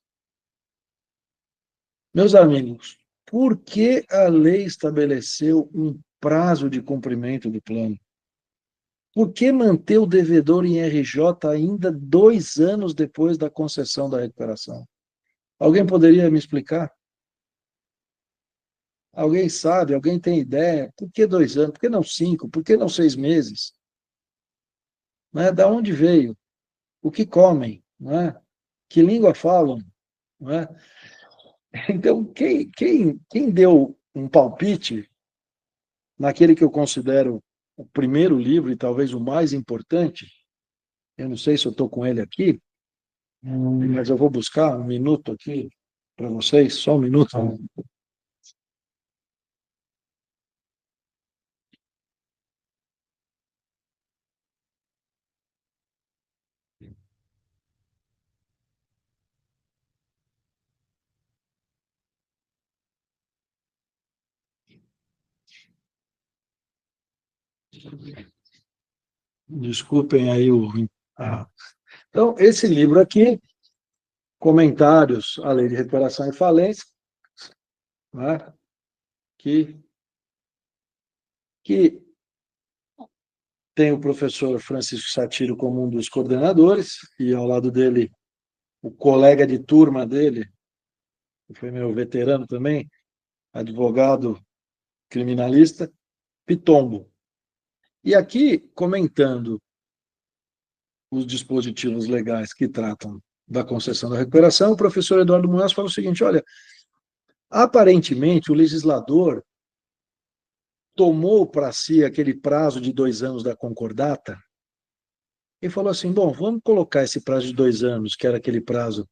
Meus amigos, por que a lei estabeleceu um prazo de cumprimento do plano? Por que manter o devedor em RJ ainda 2 anos depois da concessão da recuperação? Alguém poderia me explicar? Alguém sabe? Alguém tem ideia? Por que 2 anos? Por que não 5? Por que não 6 meses? Né? Da onde veio? O que comem? Né? Que língua falam? Né? Então, quem deu um palpite naquele que eu considero o primeiro livro e talvez o mais importante, eu não sei se eu estou com ele aqui, mas eu vou buscar um minuto aqui para vocês, só um minuto. Desculpem aí o... Então, esse livro aqui, Comentários à Lei de Recuperação e Falência, né, que tem o professor Francisco Satiro como um dos coordenadores, e ao lado dele o colega de turma dele, que foi meu veterano também, advogado criminalista, Pitombo. E aqui, comentando os dispositivos legais que tratam da concessão da recuperação, o professor Eduardo Munhoz fala o seguinte, olha, aparentemente o legislador tomou para si aquele prazo de 2 anos da concordata e falou assim, bom, vamos colocar esse prazo de 2 anos, que era aquele prazo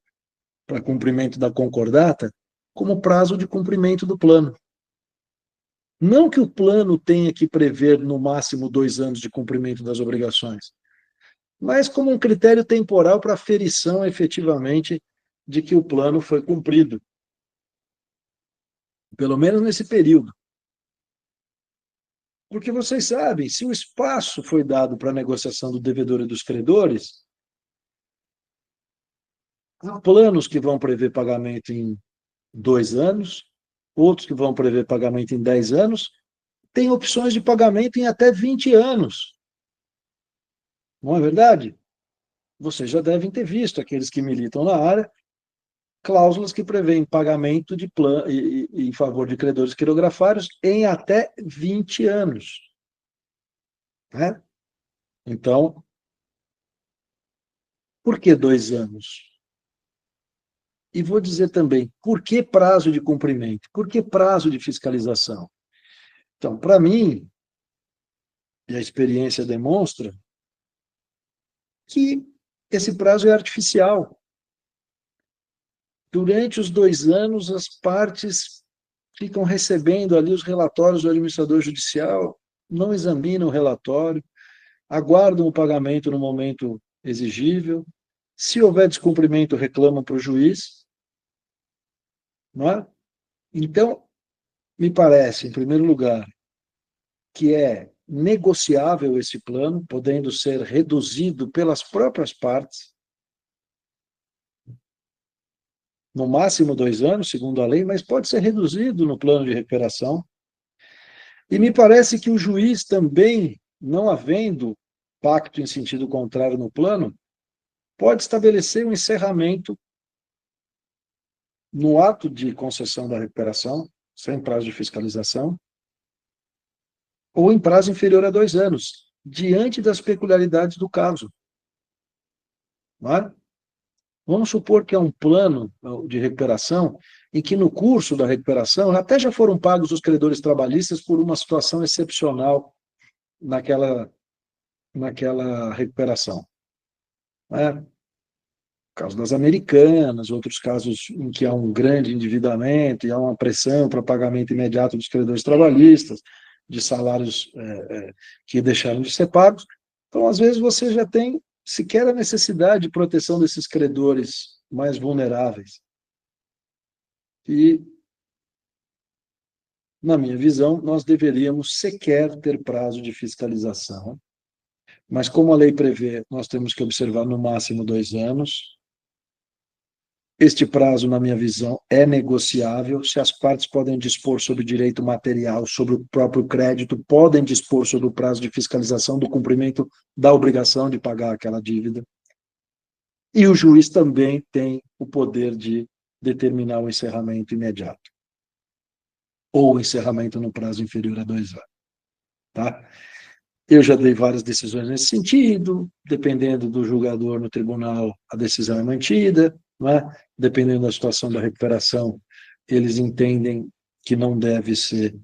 para cumprimento da concordata, como prazo de cumprimento do plano. Não que o plano tenha que prever no máximo 2 anos de cumprimento das obrigações, mas como um critério temporal para aferição efetivamente de que o plano foi cumprido, pelo menos nesse período. Porque vocês sabem, se o espaço foi dado para a negociação do devedor e dos credores, há planos que vão prever pagamento em 2 anos, outros que vão prever pagamento em 10 anos, tem opções de pagamento em até 20 anos. Não é verdade? Vocês já devem ter visto, aqueles que militam na área, cláusulas que prevêem pagamento de plano em favor de credores quirografários em até 20 anos. Né? Então, por que 2 anos? E vou dizer também, por que prazo de cumprimento? Por que prazo de fiscalização? Então, para mim, e a experiência demonstra, que esse prazo é artificial. Durante os 2 anos, as partes ficam recebendo ali os relatórios do administrador judicial, não examinam o relatório, aguardam o pagamento no momento exigível. Se houver descumprimento, reclamam para o juiz. Não é? Então, me parece, em primeiro lugar, que é negociável esse plano, podendo ser reduzido pelas próprias partes, no máximo 2 anos, segundo a lei, mas pode ser reduzido no plano de recuperação. E me parece que o juiz também, não havendo pacto em sentido contrário no plano, pode estabelecer um encerramento no ato de concessão da recuperação, sem prazo de fiscalização, ou em prazo inferior a 2 anos, diante das peculiaridades do caso. Não é? Vamos supor que é um plano de recuperação em que no curso da recuperação até já foram pagos os credores trabalhistas por uma situação excepcional naquela recuperação. Né? Caso das Americanas, outros casos em que há um grande endividamento e há uma pressão para pagamento imediato dos credores trabalhistas, de salários que deixaram de ser pagos. Então, às vezes, você já tem sequer a necessidade de proteção desses credores mais vulneráveis. E, na minha visão, nós deveríamos sequer ter prazo de fiscalização. Mas, como a lei prevê, nós temos que observar no máximo 2 anos. Este prazo, na minha visão, é negociável. Se as partes podem dispor sobre direito material, sobre o próprio crédito, podem dispor sobre o prazo de fiscalização do cumprimento da obrigação de pagar aquela dívida. E o juiz também tem o poder de determinar o encerramento imediato. Ou o encerramento no prazo inferior a 2 anos. Tá? Eu já dei várias decisões nesse sentido. Dependendo do julgador no tribunal, a decisão é mantida. Não é? Dependendo da situação da recuperação, eles entendem que não deve ser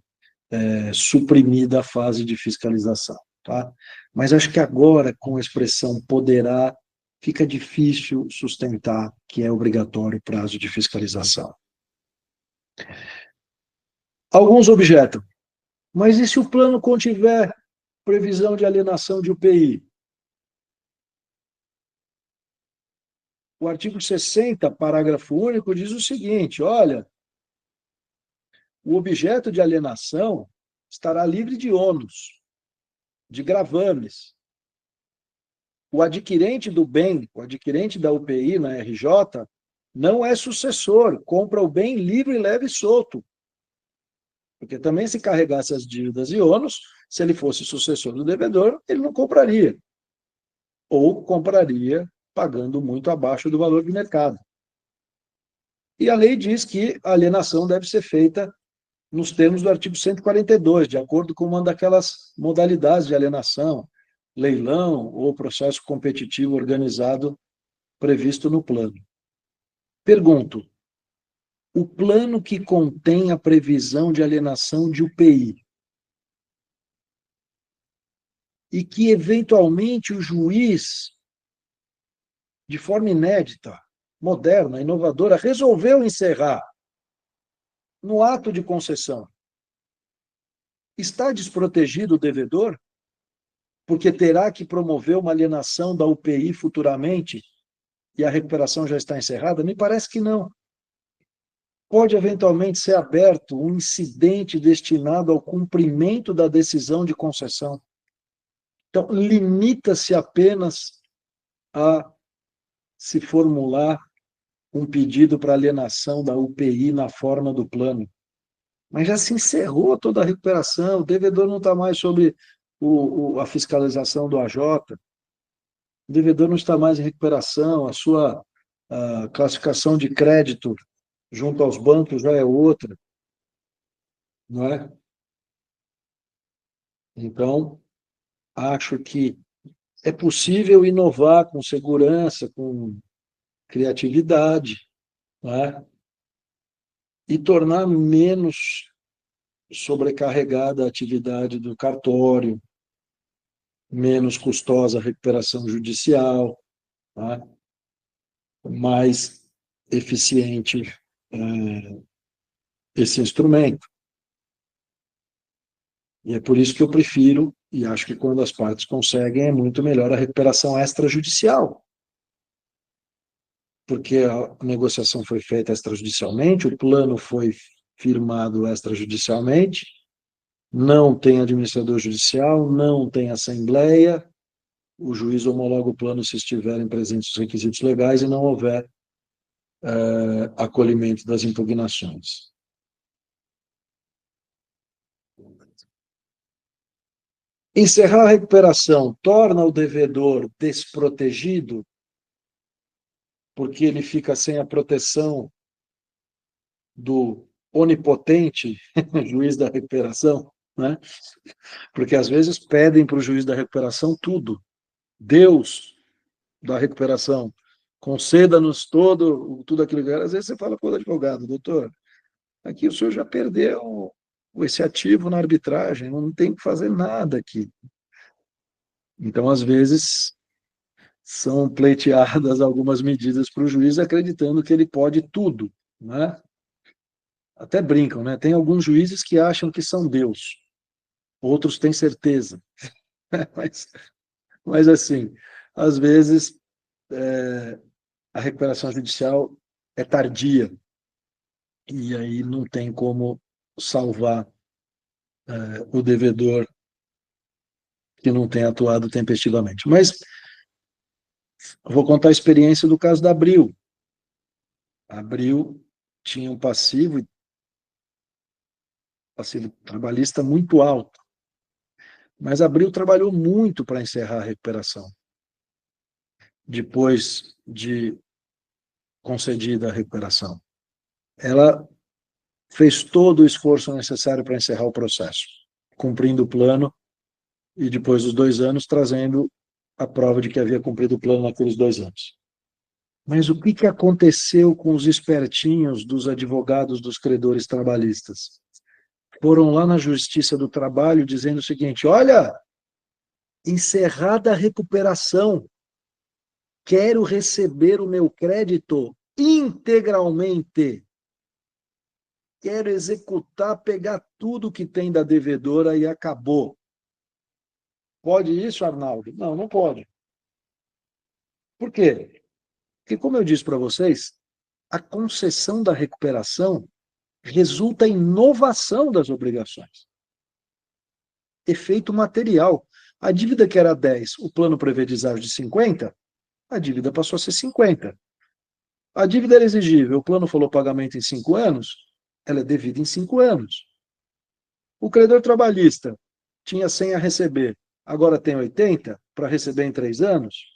suprimida a fase de fiscalização. Tá? Mas acho que agora, com a expressão poderá, fica difícil sustentar que é obrigatório o prazo de fiscalização. Alguns objetam, mas e se o plano contiver previsão de alienação de UPI? O artigo 60, parágrafo único, diz o seguinte, olha, o objeto de alienação estará livre de ônus, de gravames. O adquirente do bem, o adquirente da UPI na RJ, não é sucessor, compra o bem livre, leve e solto. Porque também se carregasse as dívidas e ônus, se ele fosse sucessor do devedor, ele não compraria. Ou compraria pagando muito abaixo do valor de mercado. E a lei diz que a alienação deve ser feita nos termos do artigo 142, de acordo com uma daquelas modalidades de alienação, leilão ou processo competitivo organizado previsto no plano. Pergunto, o plano que contém a previsão de alienação de UPI e que, eventualmente, o juiz, de forma inédita, moderna, inovadora, resolveu encerrar no ato de concessão, está desprotegido o devedor? Porque terá que promover uma alienação da UPI futuramente e a recuperação já está encerrada? Me parece que não. Pode eventualmente ser aberto um incidente destinado ao cumprimento da decisão de concessão. Então, limita-se apenas a se formular um pedido para alienação da UPI na forma do plano. Mas já se encerrou toda a recuperação, o devedor não está mais sob a fiscalização do AJ, o devedor não está mais em recuperação, a sua classificação de crédito junto aos bancos já é outra, não é? Então, acho que é possível inovar com segurança, com criatividade, não é? E tornar menos sobrecarregada a atividade do cartório, menos custosa a recuperação judicial, tá? Mais eficiente esse instrumento. E é por isso que eu prefiro, e acho que quando as partes conseguem, é muito melhor a recuperação extrajudicial. Porque a negociação foi feita extrajudicialmente, o plano foi firmado extrajudicialmente, não tem administrador judicial, não tem assembleia, o juiz homologa o plano se estiverem presentes os requisitos legais e não houver acolhimento das impugnações. Encerrar a recuperação torna o devedor desprotegido, porque ele fica sem a proteção do onipotente juiz da recuperação, né? Porque às vezes pedem para o juiz da recuperação tudo. Deus da recuperação, conceda-nos tudo aquilo que era. Às vezes você fala para o advogado, doutor, aqui o senhor já perdeu esse ativo na arbitragem, não tem que fazer nada aqui. Então, às vezes, são pleiteadas algumas medidas para o juiz, acreditando que ele pode tudo, né? Até brincam, né? Tem alguns juízes que acham que são Deus, outros têm certeza. Mas assim, às vezes, a recuperação judicial é tardia, e aí não tem como salvar o devedor que não tem atuado tempestivamente. Mas vou contar a experiência do caso da Abril. A Abril tinha um passivo trabalhista muito alto, mas a Abril trabalhou muito para encerrar a recuperação. Depois de concedida a recuperação, ela fez todo o esforço necessário para encerrar o processo, cumprindo o plano e depois dos 2 anos trazendo a prova de que havia cumprido o plano naqueles 2 anos. Mas o que aconteceu com os espertinhos dos advogados dos credores trabalhistas? Foram lá na Justiça do Trabalho dizendo o seguinte: olha, encerrada a recuperação, quero receber o meu crédito integralmente. Quero executar, pegar tudo que tem da devedora e acabou. Pode isso, Arnaldo? Não, não pode. Por quê? Porque, como eu disse para vocês, a concessão da recuperação resulta em novação das obrigações. Efeito material. A dívida que era 10, o plano prevê deságio de 50, a dívida passou a ser 50. A dívida era exigível, o plano falou pagamento em 5 anos, ela é devida em 5 anos. O credor trabalhista tinha 100 a receber, agora tem 80 para receber em 3 anos.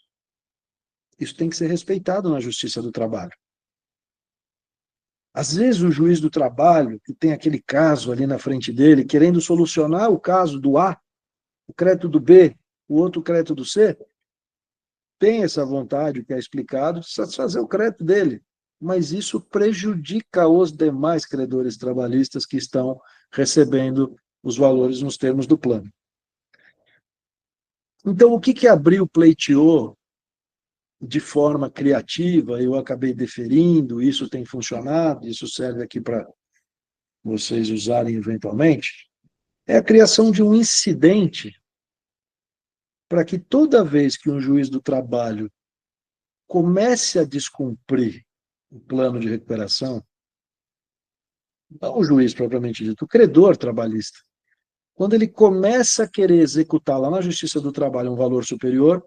Isso tem que ser respeitado na Justiça do Trabalho. Às vezes o juiz do trabalho, que tem aquele caso ali na frente dele, querendo solucionar o caso do A, o crédito do B, O outro crédito do C tem essa vontade, que é explicado, de satisfazer o crédito dele, mas isso prejudica os demais credores trabalhistas que estão recebendo os valores nos termos do plano. Então, o que Abril pleiteou de forma criativa, eu acabei deferindo, isso tem funcionado, isso serve aqui para vocês usarem eventualmente, é a criação de um incidente para que toda vez que um juiz do trabalho comece a descumprir o plano de recuperação, não o juiz propriamente dito, o credor trabalhista, quando ele começa a querer executar lá na Justiça do Trabalho um valor superior,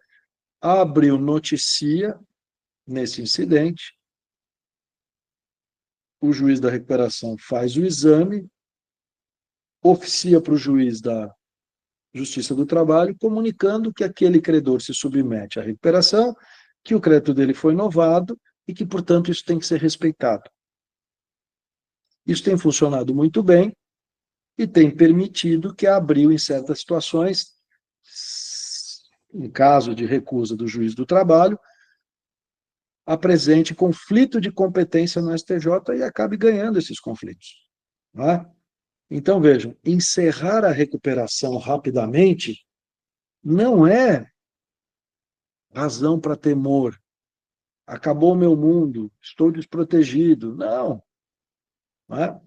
a Abril noticia nesse incidente, o juiz da recuperação faz o exame, oficia para o juiz da Justiça do Trabalho, comunicando que aquele credor se submete à recuperação, que o crédito dele foi novado e que, portanto, isso tem que ser respeitado. Isso tem funcionado muito bem e tem permitido que a Abril, em certas situações, em caso de recusa do juiz do trabalho, apresente conflito de competência no STJ e acabe ganhando esses conflitos. Não é? Então, vejam, encerrar a recuperação rapidamente não é razão para temor. Acabou o meu mundo, estou desprotegido. Não. Não é?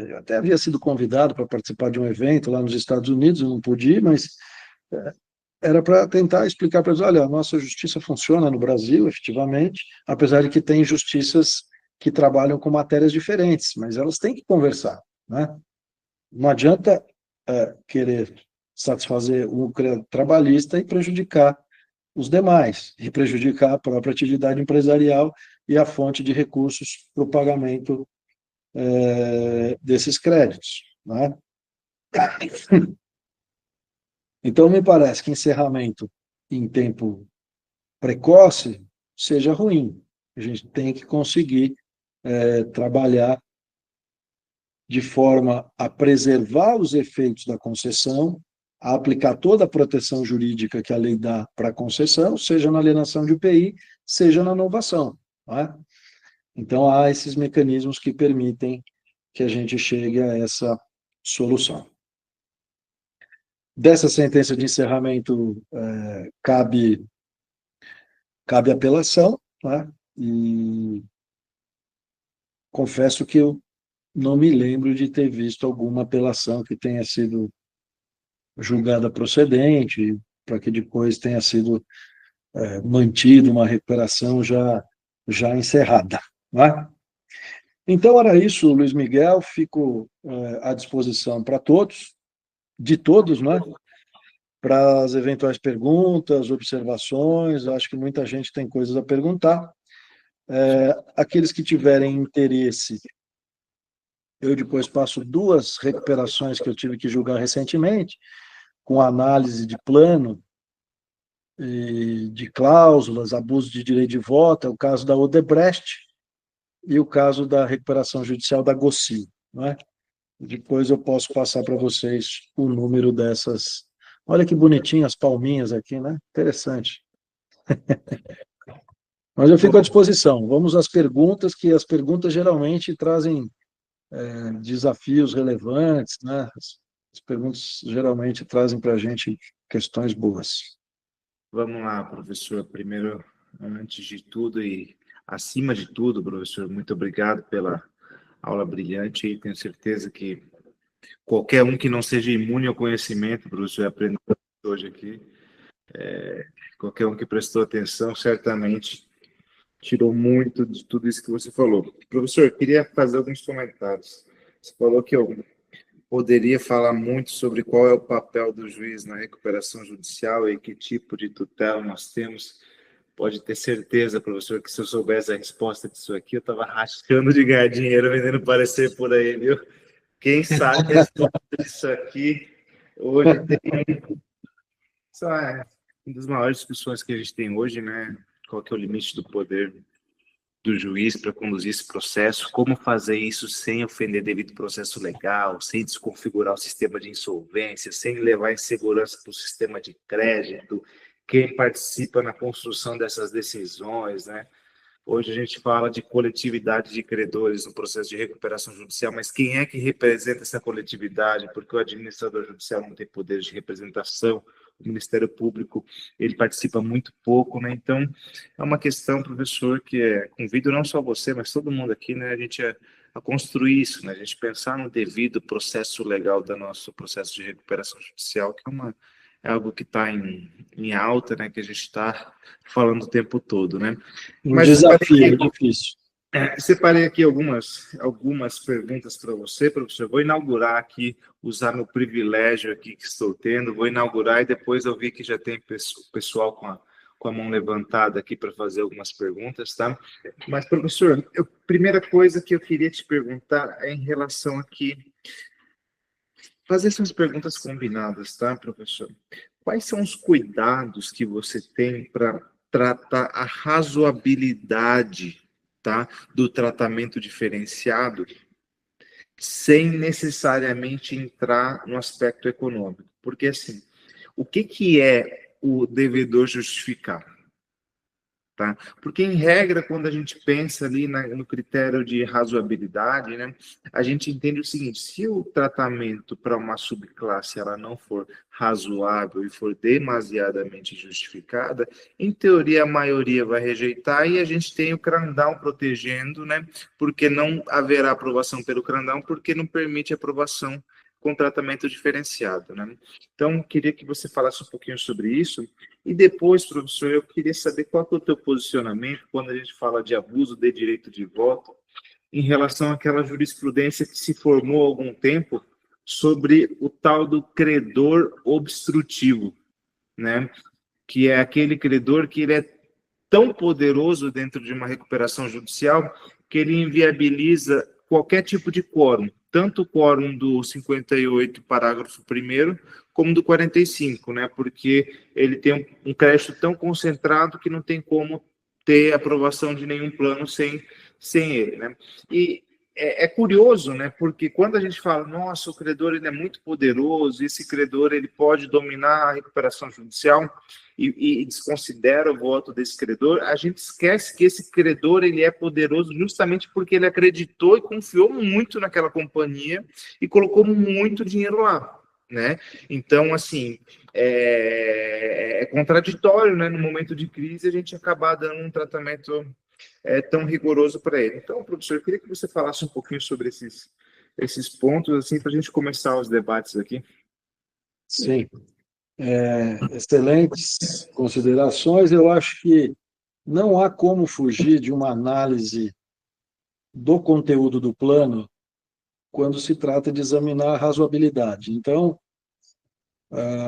Eu até havia sido convidado para participar de um evento lá nos Estados Unidos, eu não pude ir, mas era para tentar explicar para eles, olha, a nossa justiça funciona no Brasil, efetivamente, apesar de que tem justiças que trabalham com matérias diferentes, mas elas têm que conversar, né? Não adianta querer satisfazer o trabalhista e prejudicar os demais, e prejudicar a própria atividade empresarial e a fonte de recursos para o pagamento desses créditos, né? Então, me parece que encerramento em tempo precoce seja ruim. A gente tem que conseguir trabalhar de forma a preservar os efeitos da concessão, a aplicar toda a proteção jurídica que a lei dá para a concessão, seja na alienação de UPI, seja na novação. Não é? Então, há esses mecanismos que permitem que a gente chegue a essa solução. Dessa sentença de encerramento, cabe apelação, né? E confesso que eu não me lembro de ter visto alguma apelação que tenha sido julgada procedente, para que depois tenha sido mantido uma recuperação já encerrada. Né? Então, era isso, Luiz Miguel, fico à disposição para todos, de todos, né? Para as eventuais perguntas, observações, acho que muita gente tem coisas a perguntar. Aqueles que tiverem interesse, eu depois passo 2 recuperações que eu tive que julgar recentemente, com análise de plano, de cláusulas, abuso de direito de voto, é o caso da Odebrecht e o caso da recuperação judicial da Gossil. Não é? Depois eu posso passar para vocês o número dessas. Olha que bonitinho as palminhas aqui, né? Interessante. Mas eu fico à disposição. Vamos às perguntas, que as perguntas geralmente trazem desafios relevantes, né? As perguntas geralmente trazem para a gente questões boas. Vamos lá, professor. Primeiro, antes de tudo e acima de tudo, professor, muito obrigado pela aula brilhante e tenho certeza que qualquer um que não seja imune ao conhecimento, professor, aprendeu hoje aqui, qualquer um que prestou atenção, certamente tirou muito de tudo isso que você falou. Professor, eu queria fazer alguns comentários. Você falou que eu poderia falar muito sobre qual é o papel do juiz na recuperação judicial e que tipo de tutela nós temos. Pode ter certeza, professor, que se eu soubesse a resposta disso aqui, eu estava rachando de ganhar dinheiro vendendo parecer por aí, viu? Quem sabe a resposta disso aqui hoje tem... Isso é uma das maiores discussões que a gente tem hoje, né? Qual que é o limite do poder do juiz para conduzir esse processo, como fazer isso sem ofender devido processo legal, sem desconfigurar o sistema de insolvência, sem levar insegurança para o sistema de crédito, quem participa na construção dessas decisões, né? Hoje a gente fala de coletividade de credores no processo de recuperação judicial, mas quem é que representa essa coletividade? Porque o administrador judicial não tem poder de representação, o Ministério Público, ele participa muito pouco, né? Então, é uma questão, professor, que convido não só você, mas todo mundo aqui, né, a gente a construir isso, né? A gente pensar no devido processo legal do nosso processo de recuperação judicial, que é algo que está em alta, né, que a gente está falando o tempo todo, né? Um desafio, é difícil. Separei aqui algumas perguntas para você, professor. Vou inaugurar aqui, usar meu privilégio aqui que estou tendo, vou inaugurar e depois eu vi que já tem pessoal com a mão levantada aqui para fazer algumas perguntas, tá? Mas, professor, primeira coisa que eu queria te perguntar é em relação aqui, fazer essas perguntas combinadas, tá, professor? Quais são os cuidados que você tem para tratar a razoabilidade, tá, do tratamento diferenciado, sem necessariamente entrar no aspecto econômico? Porque, assim, o que é o devedor justificar? Tá? Porque, em regra, quando a gente pensa ali no critério de razoabilidade, né, a gente entende o seguinte: se o tratamento para uma subclasse ela não for razoável e for demasiadamente justificada, em teoria a maioria vai rejeitar e a gente tem o Crandão protegendo, né, porque não haverá aprovação pelo Crandão, porque não permite aprovação com tratamento diferenciado, né? Então, queria que você falasse um pouquinho sobre isso. E depois, professor, eu queria saber qual é o teu posicionamento quando a gente fala de abuso de direito de voto em relação àquela jurisprudência que se formou há algum tempo sobre o tal do credor obstrutivo, né? Que é aquele credor que ele é tão poderoso dentro de uma recuperação judicial que ele inviabiliza qualquer tipo de quórum, tanto o quórum do 58, parágrafo 1º, como do 45, né? Porque ele tem um crédito tão concentrado que não tem como ter aprovação de nenhum plano sem ele, né? E é curioso, né? Porque quando a gente fala, nossa, o credor ele é muito poderoso, esse credor ele pode dominar a recuperação judicial e desconsidera o voto desse credor, a gente esquece que esse credor ele é poderoso justamente porque ele acreditou e confiou muito naquela companhia e colocou muito dinheiro lá, né? Então, assim, é contraditório, né? No momento de crise, a gente acabar dando um tratamento tão rigoroso para ele. Então, professor, eu queria que você falasse um pouquinho sobre esses pontos, assim, para a gente começar os debates aqui. Sim. Excelentes considerações. Eu acho que não há como fugir de uma análise do conteúdo do plano quando se trata de examinar a razoabilidade. Então,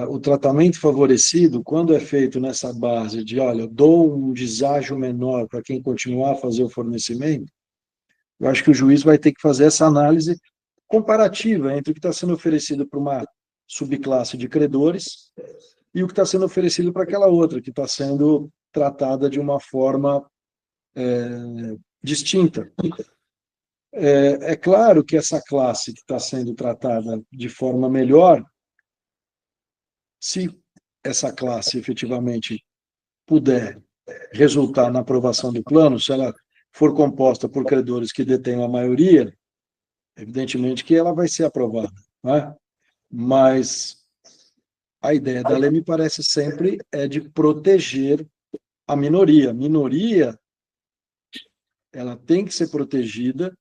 o tratamento favorecido, quando é feito nessa base de, olha, eu dou um deságio menor para quem continuar a fazer o fornecimento, eu acho que o juiz vai ter que fazer essa análise comparativa entre o que está sendo oferecido para uma subclasse de credores e o que está sendo oferecido para aquela outra, que está sendo tratada de uma forma distinta. É claro que essa classe que está sendo tratada de forma melhor, se essa classe efetivamente puder resultar na aprovação do plano, se ela for composta por credores que detêm a maioria, evidentemente que ela vai ser aprovada, né? Mas a ideia da lei, me parece sempre, é de proteger a minoria. A minoria, ela tem que ser protegida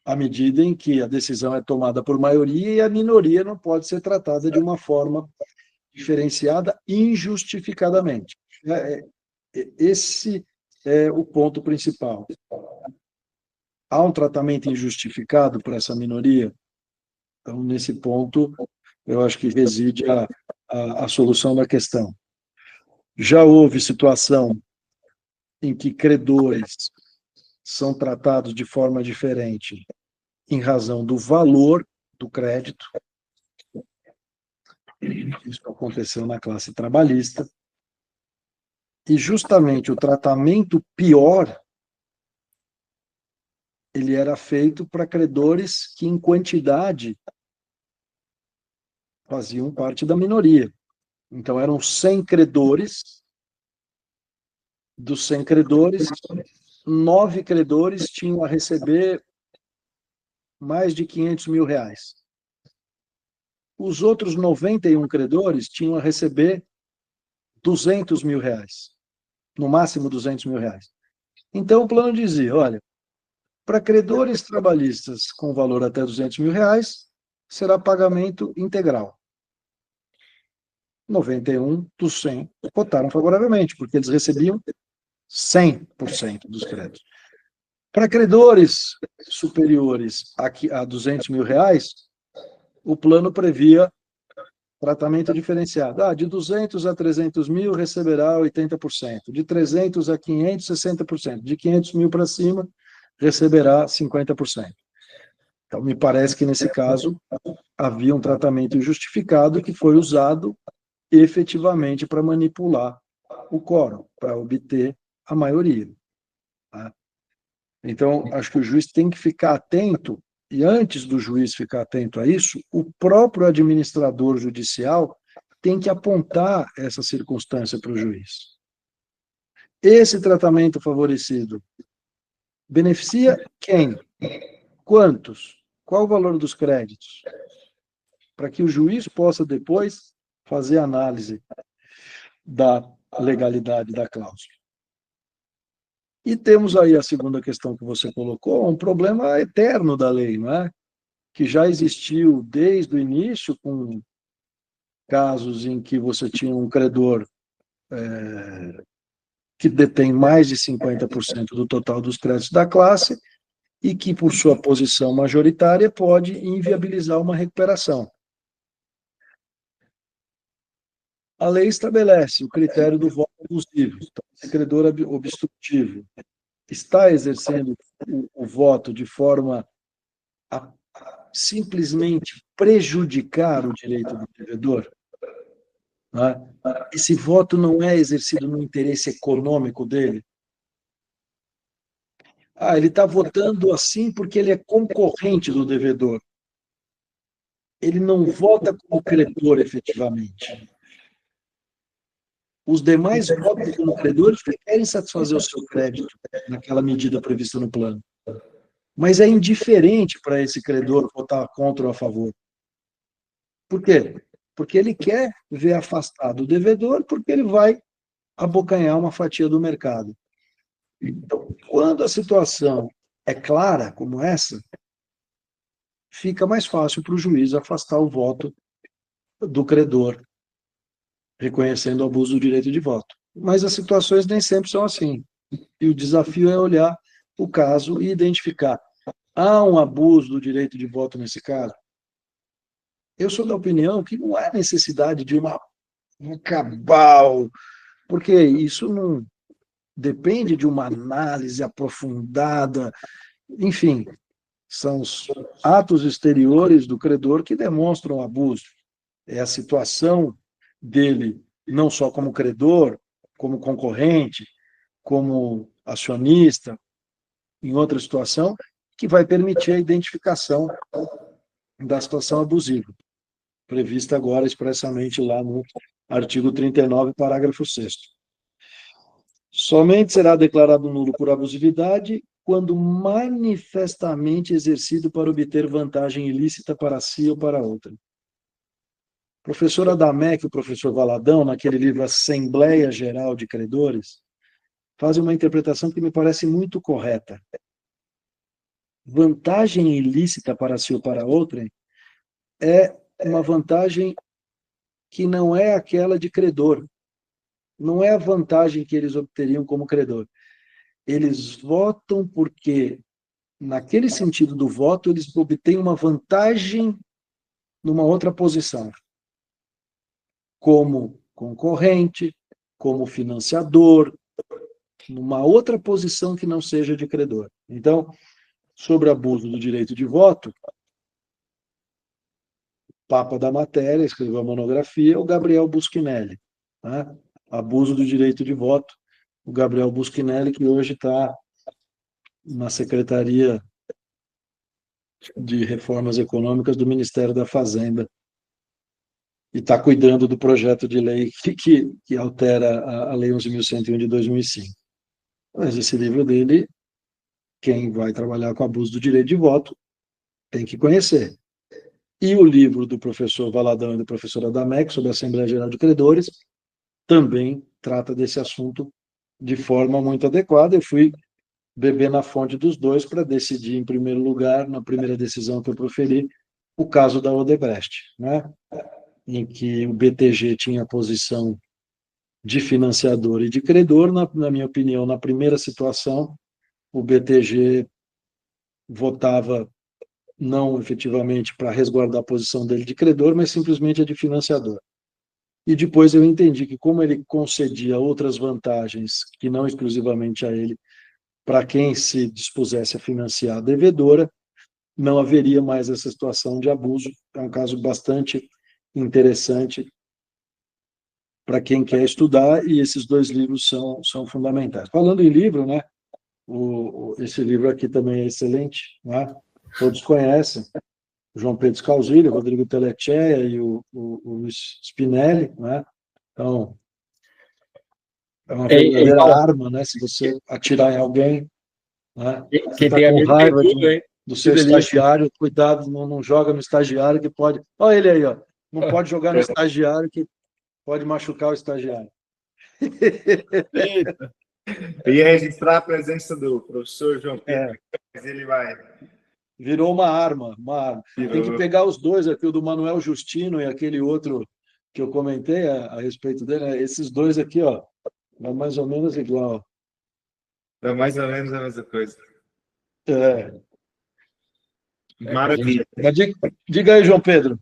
à medida em que a decisão é tomada por maioria e a minoria não pode ser tratada de uma forma diferenciada injustificadamente. Esse é o ponto principal. Há um tratamento injustificado para essa minoria? Então, nesse ponto, eu acho que reside a solução da questão. Já houve situação em que credores são tratados de forma diferente em razão do valor do crédito. Isso aconteceu na classe trabalhista. E justamente o tratamento pior ele era feito para credores que, em quantidade, faziam parte da minoria. Então, eram 100 credores. Dos 100 credores, 9 credores tinham a receber mais de R$ 500 mil. Os outros 91 credores tinham a receber R$ 200 mil, no máximo R$ 200 mil. Então, o plano dizia, olha, para credores trabalhistas com valor até R$ 200 mil, será pagamento integral. 91 dos 100 votaram favoravelmente, porque eles recebiam 100% dos créditos. Para credores superiores a R$ 200 mil, o plano previa tratamento diferenciado. De 200 a 300 mil receberá 80%, de 300 a 500, 60%, de 500 mil para cima receberá 50%. Então, me parece que nesse caso havia um tratamento injustificado que foi usado efetivamente para manipular o quórum, para obter a maioria. Tá? Então, acho que o juiz tem que ficar atento, e antes do juiz ficar atento a isso, o próprio administrador judicial tem que apontar essa circunstância para o juiz. Esse tratamento favorecido beneficia quem? Quantos? Qual o valor dos créditos? Para que o juiz possa depois fazer análise da legalidade da cláusula. E temos aí a segunda questão que você colocou, um problema eterno da lei, não é? Que já existiu desde o início, com casos em que você tinha um credor que detém mais de 50% do total dos créditos da classe e que, por sua posição majoritária, pode inviabilizar uma recuperação. A lei estabelece o critério do voto abusivo. Então, o credor obstrutivo está exercendo o voto de forma a simplesmente prejudicar o direito do devedor. Né? Esse voto não é exercido no interesse econômico dele. Ele está votando assim porque ele é concorrente do devedor. Ele não vota como credor, efetivamente. Os demais votam como credores porque querem satisfazer o seu crédito naquela medida prevista no plano. Mas é indiferente para esse credor votar contra ou a favor. Por quê? Porque ele quer ver afastado o devedor, porque ele vai abocanhar uma fatia do mercado. Então, quando a situação é clara, como essa, fica mais fácil para o juiz afastar o voto do credor, reconhecendo o abuso do direito de voto. Mas as situações nem sempre são assim. E o desafio é olhar o caso e identificar. Há um abuso do direito de voto nesse caso? Eu sou da opinião que não há necessidade de um cabal, porque isso não depende de uma análise aprofundada. Enfim, são os atos exteriores do credor que demonstram abuso. É a situação dele, não só como credor, como concorrente, como acionista, em outra situação, que vai permitir a identificação da situação abusiva, prevista agora expressamente lá no artigo 39, parágrafo 6º. Somente será declarado nulo por abusividade quando manifestamente exercido para obter vantagem ilícita para si ou para outra. O professor Adamec e o professor Valadão, naquele livro Assembleia Geral de Credores, fazem uma interpretação que me parece muito correta. Vantagem ilícita para si ou para outra é uma vantagem que não é aquela de credor. Não é a vantagem que eles obteriam como credor. Eles votam porque, naquele sentido do voto, eles obtêm uma vantagem numa outra posição. Como concorrente, como financiador, numa outra posição que não seja de credor. Então, sobre abuso do direito de voto, Papa da matéria, escreveu a monografia, o Gabriel Buschinelli. Né? Abuso do direito de voto, o Gabriel Buschinelli, que hoje está na Secretaria de Reformas Econômicas do Ministério da Fazenda e está cuidando do projeto de lei que altera a Lei 11.101 de 2005. Mas esse livro dele, quem vai trabalhar com abuso do direito de voto tem que conhecer. E o livro do professor Valadão e da professora Adamec sobre a Assembleia Geral de Credores também trata desse assunto de forma muito adequada. Eu fui beber na fonte dos dois para decidir, em primeiro lugar, na primeira decisão que eu proferi, o caso da Odebrecht, né? Em que o BTG tinha a posição de financiador e de credor. Na minha opinião, na primeira situação, o BTG votava não efetivamente para resguardar a posição dele de credor, mas simplesmente a de financiador. E depois eu entendi que, como ele concedia outras vantagens, que não exclusivamente a ele, para quem se dispusesse a financiar a devedora, não haveria mais essa situação de abuso. É um caso bastante interessante para quem quer estudar, e esses dois livros são fundamentais. Falando em livro, né, esse livro aqui também é excelente, né? Todos conhecem, João Pedro Scalzilli, Rodrigo Telechea e o Luiz Spinelli, né? Então, é uma verdadeira arma, né? Se você atirar em alguém, né? Quem tá com raiva do seu estagiário, cuidado, não joga no estagiário que pode... Olha ele aí, ó. Não pode jogar no estagiário que pode machucar o estagiário. Eu ia registrar a presença do professor João Pedro, mas ele vai... Virou uma arma. Tem que pegar os dois aqui, o do Manuel Justino e aquele outro que eu comentei a respeito dele. Esses dois aqui, ó, é mais ou menos igual. É mais ou menos a mesma coisa. Maravilha. Mas diga aí, João Pedro.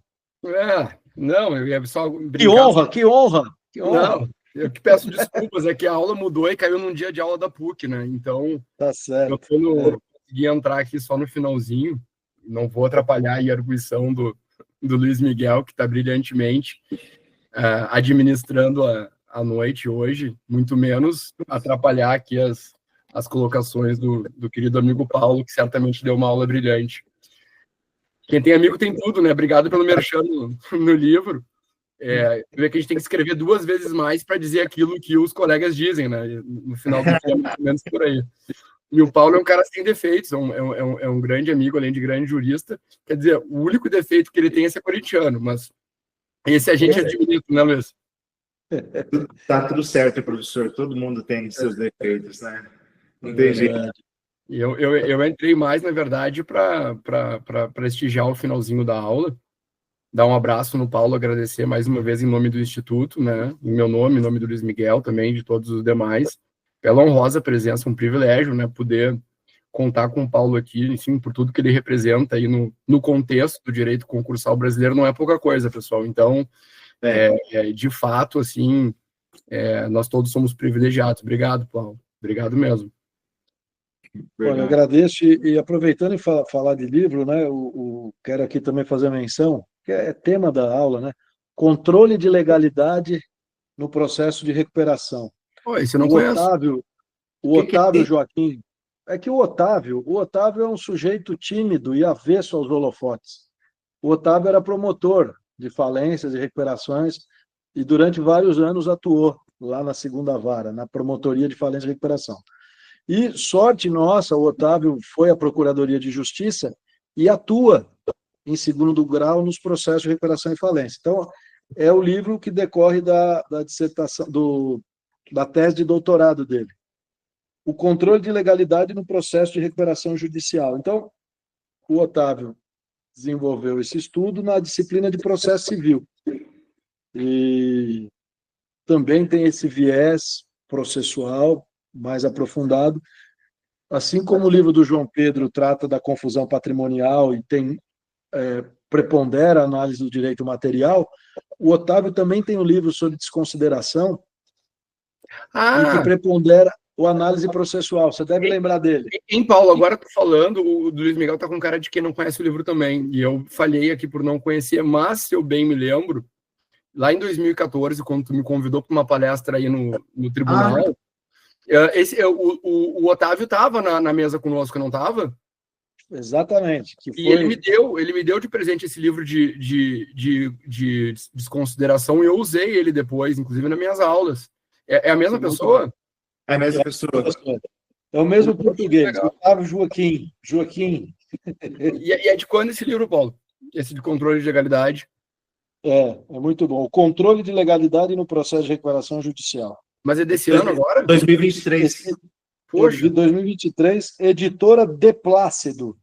Não, eu ia só brincar. Que honra! Não, eu que peço desculpas, é que a aula mudou e caiu num dia de aula da PUC, né? Então, tá certo. Eu consegui entrar aqui só no finalzinho, não vou atrapalhar aí a arguição do Luiz Miguel, que está brilhantemente administrando a noite hoje, muito menos atrapalhar aqui as colocações do querido amigo Paulo, que certamente deu uma aula brilhante. Quem tem amigo tem tudo, né? Obrigado pelo merchan no livro. Que a gente tem que escrever 2 vezes mais para dizer aquilo que os colegas dizem, né? No final do dia, mais ou menos por aí. E o Paulo é um cara sem defeitos, é um grande amigo, além de grande jurista. Quer dizer, o único defeito que ele tem é ser corintiano, mas esse a gente administra, né, Luiz? Tá tudo certo, professor. Todo mundo tem seus defeitos, né? Não tem jeito. Eu entrei mais, na verdade, para prestigiar o finalzinho da aula, dar um abraço no Paulo, agradecer mais uma vez em nome do Instituto, né? Em meu nome, em nome do Luiz Miguel também, de todos os demais, pela honrosa presença, um privilégio, né? Poder contar com o Paulo aqui, enfim, por tudo que ele representa aí no contexto do direito concursal brasileiro, não é pouca coisa, pessoal. Então, de fato, assim, nós todos somos privilegiados. Obrigado, Paulo. Obrigado mesmo. Olha, eu agradeço, e aproveitando e falar de livro, né, quero aqui também fazer menção, que é tema da aula, né, controle de legalidade no processo de recuperação. Esse eu não conheço. O Otávio Joaquim, é que o Otávio é um sujeito tímido e avesso aos holofotes. O Otávio era promotor de falências e recuperações e durante vários anos atuou lá na segunda vara, na promotoria de falência e recuperação. E, sorte nossa, o Otávio foi à Procuradoria de Justiça e atua em segundo grau nos processos de recuperação e falência. Então, é o livro que decorre da dissertação, da tese de doutorado dele. O controle de legalidade no processo de recuperação judicial. Então, o Otávio desenvolveu esse estudo na disciplina de processo civil. E também tem esse viés processual mais aprofundado, assim como o livro do João Pedro trata da confusão patrimonial e prepondera a análise do direito material, o Otávio também tem um livro sobre desconsideração e que prepondera a análise processual. Você deve lembrar dele. Paulo, agora tô falando, o Luiz Miguel tá com cara de quem não conhece o livro também, e eu falhei aqui por não conhecer, mas se eu bem me lembro, lá em 2014, quando tu me convidou para uma palestra aí no tribunal, o Otávio estava na mesa conosco, não estava? Exatamente. Que E foi... ele me deu de presente esse livro de desconsideração e eu usei ele depois, inclusive nas minhas aulas. É a mesma pessoa? É a mesma pessoa. É o mesmo português, Otávio Joaquim. E é de quando esse livro, Paulo? Esse de controle de legalidade? É muito bom. O controle de legalidade no processo de recuperação judicial. Mas é desse ano agora? 2023. Poxa. 2023, editora De Plácido.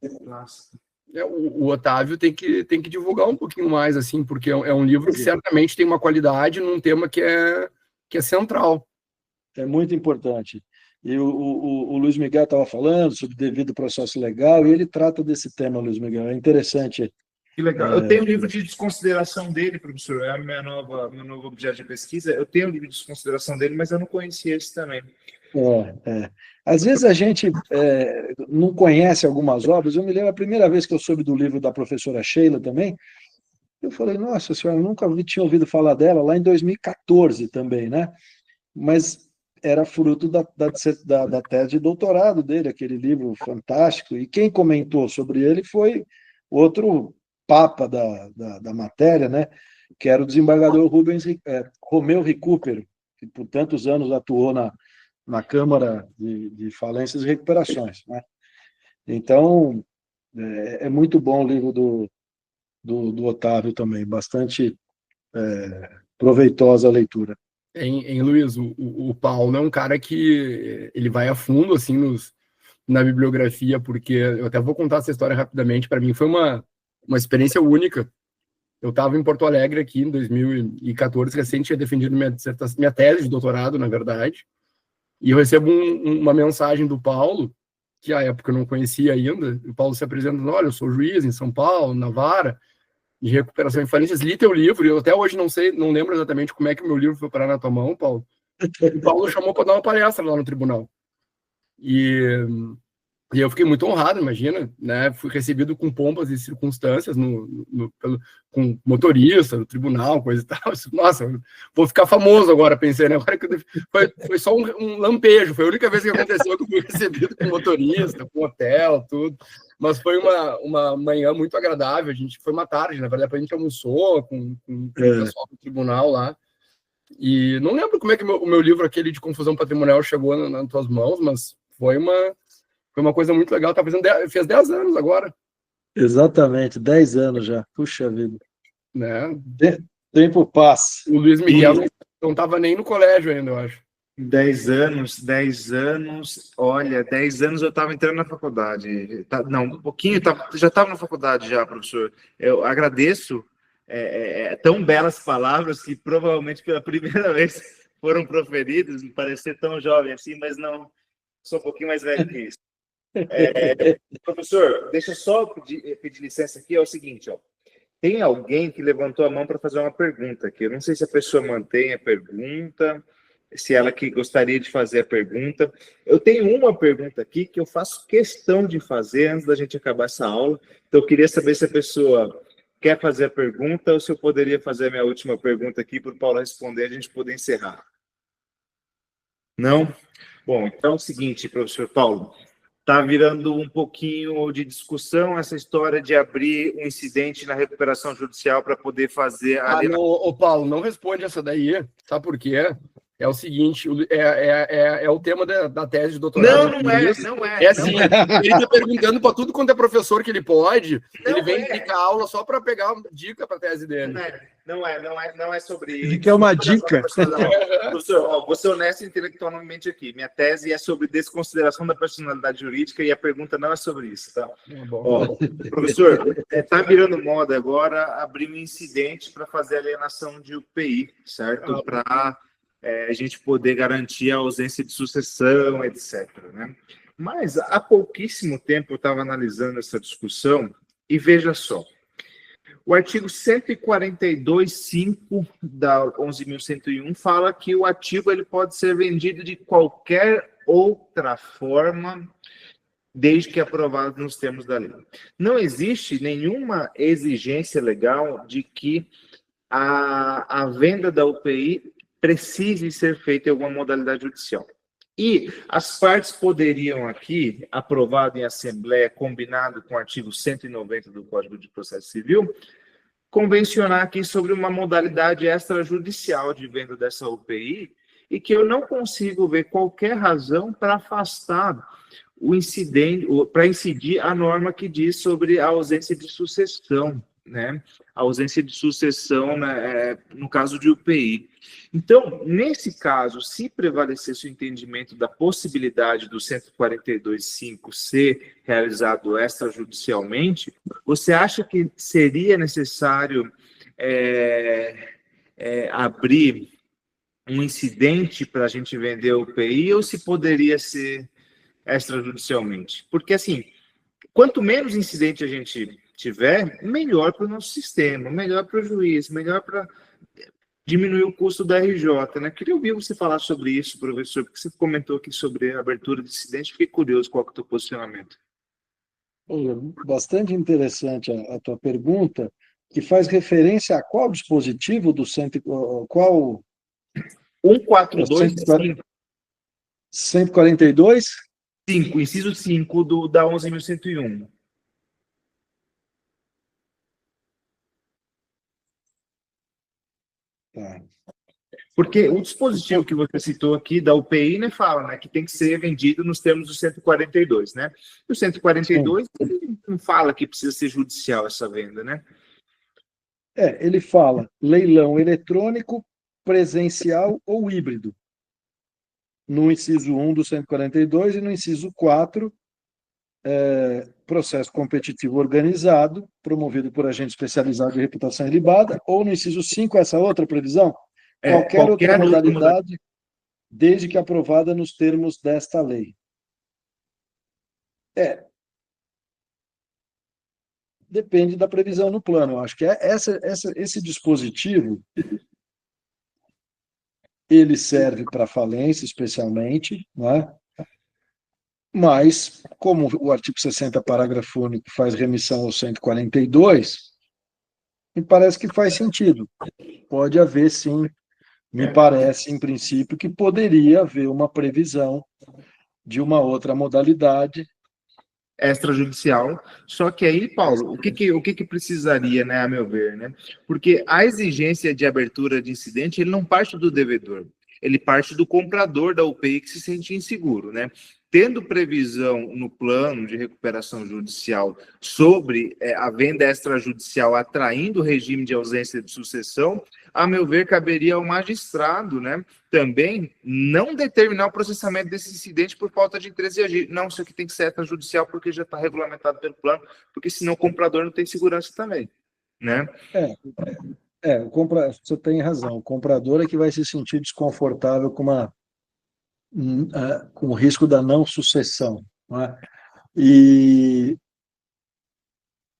O Otávio tem que divulgar um pouquinho mais, assim, porque é um livro que certamente tem uma qualidade num tema que é central. É muito importante. E o Luiz Miguel estava falando sobre devido processo legal, e ele trata desse tema, Luiz Miguel. É interessante. Que legal. Eu tenho um livro de desconsideração dele, professor. É meu novo objeto de pesquisa. Eu tenho um livro de desconsideração dele, mas eu não conhecia esse também. Às vezes a gente não conhece algumas obras. Eu me lembro a primeira vez que eu soube do livro da professora Sheila também, eu falei, nossa senhora, eu nunca tinha ouvido falar dela, lá em 2014 também, né? Mas era fruto da tese de doutorado dele, aquele livro fantástico, e quem comentou sobre ele foi outro papa da matéria, né? Que era o desembargador Romeu Recupero, que por tantos anos atuou na Câmara de Falências e Recuperações, né? Então, é muito bom o livro do Otávio também, bastante proveitosa a leitura. Luiz, o Paulo é um cara que ele vai a fundo assim na bibliografia, porque eu até vou contar essa história rapidamente. Para mim foi uma experiência única. Eu estava em Porto Alegre aqui em 2014, recente tinha defendido minha tese de doutorado, na verdade, e eu recebo uma mensagem do Paulo, que à época eu não conhecia ainda. O Paulo se apresentando: olha, eu sou juiz em São Paulo, na Vara de recuperação em falências, li teu livro, e eu até hoje não lembro exatamente como é que o meu livro foi parar na tua mão, Paulo. O Paulo chamou para dar uma palestra lá no tribunal. E eu fiquei muito honrado, imagina, né? Fui recebido com pompas e circunstâncias com motorista do tribunal, coisa e tal. Nossa, vou ficar famoso agora, pensei, né? Agora foi só um lampejo, foi a única vez que aconteceu que eu fui recebido com motorista, com hotel, tudo. Mas foi uma manhã muito agradável. Foi uma tarde, na verdade, a gente almoçou com o pessoal do tribunal lá. E não lembro como é que o meu livro, aquele de confusão patrimonial, chegou nas tuas mãos, mas foi uma coisa muito legal. Fez 10 anos agora. Exatamente, 10 anos já. Puxa vida. Né? Tempo passa. O Luiz Miguel não estava nem no colégio ainda, eu acho. 10 anos, olha, 10 anos eu estava entrando na faculdade. Não, um pouquinho, já estava na faculdade já, professor. Eu agradeço tão belas palavras que provavelmente pela primeira vez foram proferidas, me parecer tão jovem assim, mas não, sou um pouquinho mais velho que isso. Professor, deixa eu só pedir licença aqui, é o seguinte, ó. Tem alguém que levantou a mão para fazer uma pergunta aqui. Eu não sei se a pessoa mantém a pergunta, se ela que gostaria de fazer a pergunta. Eu tenho uma pergunta aqui que eu faço questão de fazer antes da gente acabar essa aula. Então, eu queria saber se a pessoa quer fazer a pergunta ou se eu poderia fazer a minha última pergunta aqui para o Paulo responder e a gente poder encerrar. Não? Bom, então é o seguinte, professor Paulo. Está virando um pouquinho de discussão essa história de abrir um incidente na recuperação judicial para poder fazer... Não, Paulo, não responde essa daí. Sabe por quê? É o seguinte, é o tema da tese de doutorado. Não é. É assim, ele está perguntando para tudo quanto é professor que ele pode, ele vem explicar aula só para pegar dica para a tese dele. Não é sobre isso. Ele quer uma dica. Professor, vou ser honesto intelectualmente aqui. Minha tese é sobre desconsideração da personalidade jurídica e a pergunta não é sobre isso, tá? Professor, está virando moda agora abrir um incidente para fazer alienação de UPI, certo? Para a gente poder garantir a ausência de sucessão, etc. Né? Mas há pouquíssimo tempo eu estava analisando essa discussão e veja só. O artigo 142.5 da 11.101 fala que o ativo ele pode ser vendido de qualquer outra forma, desde que aprovado nos termos da lei. Não existe nenhuma exigência legal de que a venda da UPI precise ser feita em alguma modalidade judicial. E as partes poderiam aqui, aprovado em assembleia, combinado com o artigo 190 do Código de Processo Civil, convencionar aqui sobre uma modalidade extrajudicial de venda dessa UPI, e que eu não consigo ver qualquer razão para afastar o incidente, para incidir a norma que diz sobre a ausência de sucessão, né? A ausência de sucessão, né, no caso de UPI. Então, nesse caso, se prevalecesse o entendimento da possibilidade do 142.5 ser realizado extrajudicialmente, você acha que seria necessário abrir um incidente para a gente vender o UPI, ou se poderia ser extrajudicialmente? Porque, assim, quanto menos incidente a gente tiver, melhor para o nosso sistema, melhor para o juiz, melhor para diminuir o custo da RJ, né? Queria ouvir você falar sobre isso, professor, porque você comentou aqui sobre a abertura de incidente, fiquei curioso qual que é o teu posicionamento. Bastante interessante a tua pergunta, que faz referência a qual dispositivo do qual 142.5, 142? inciso 5 da 11.101. Tá. Porque o dispositivo que você citou aqui da UPI, né, fala, né, que tem que ser vendido nos termos do 142, né? E o 142 não fala que precisa ser judicial essa venda, né? Ele fala leilão eletrônico, presencial ou híbrido. No inciso 1 do 142 e no inciso 4, processo competitivo organizado, promovido por agente especializado de reputação ilibada, ou no inciso 5, essa outra previsão, qualquer outra modalidade, desde que aprovada nos termos desta lei. Depende da previsão no plano. Eu acho que esse dispositivo ele serve para falência, especialmente, né? Mas, como o artigo 60, parágrafo único, faz remissão ao 142, me parece que faz sentido. Pode haver, sim, me parece, em princípio, que poderia haver uma previsão de uma outra modalidade extrajudicial. Só que aí, Paulo, o que precisaria, né, a meu ver, né? Porque a exigência de abertura de incidente, ele não parte do devedor, ele parte do comprador da UPI que se sente inseguro, né? Tendo previsão no plano de recuperação judicial sobre a venda extrajudicial atraindo o regime de ausência de sucessão, a meu ver, caberia ao magistrado, né, também não determinar o processamento desse incidente por falta de interesse de agir. Não, isso aqui tem que ser extrajudicial porque já está regulamentado pelo plano, porque senão o comprador não tem segurança também, né? Você tem razão. O comprador é que vai se sentir desconfortável com o risco da não sucessão, né? E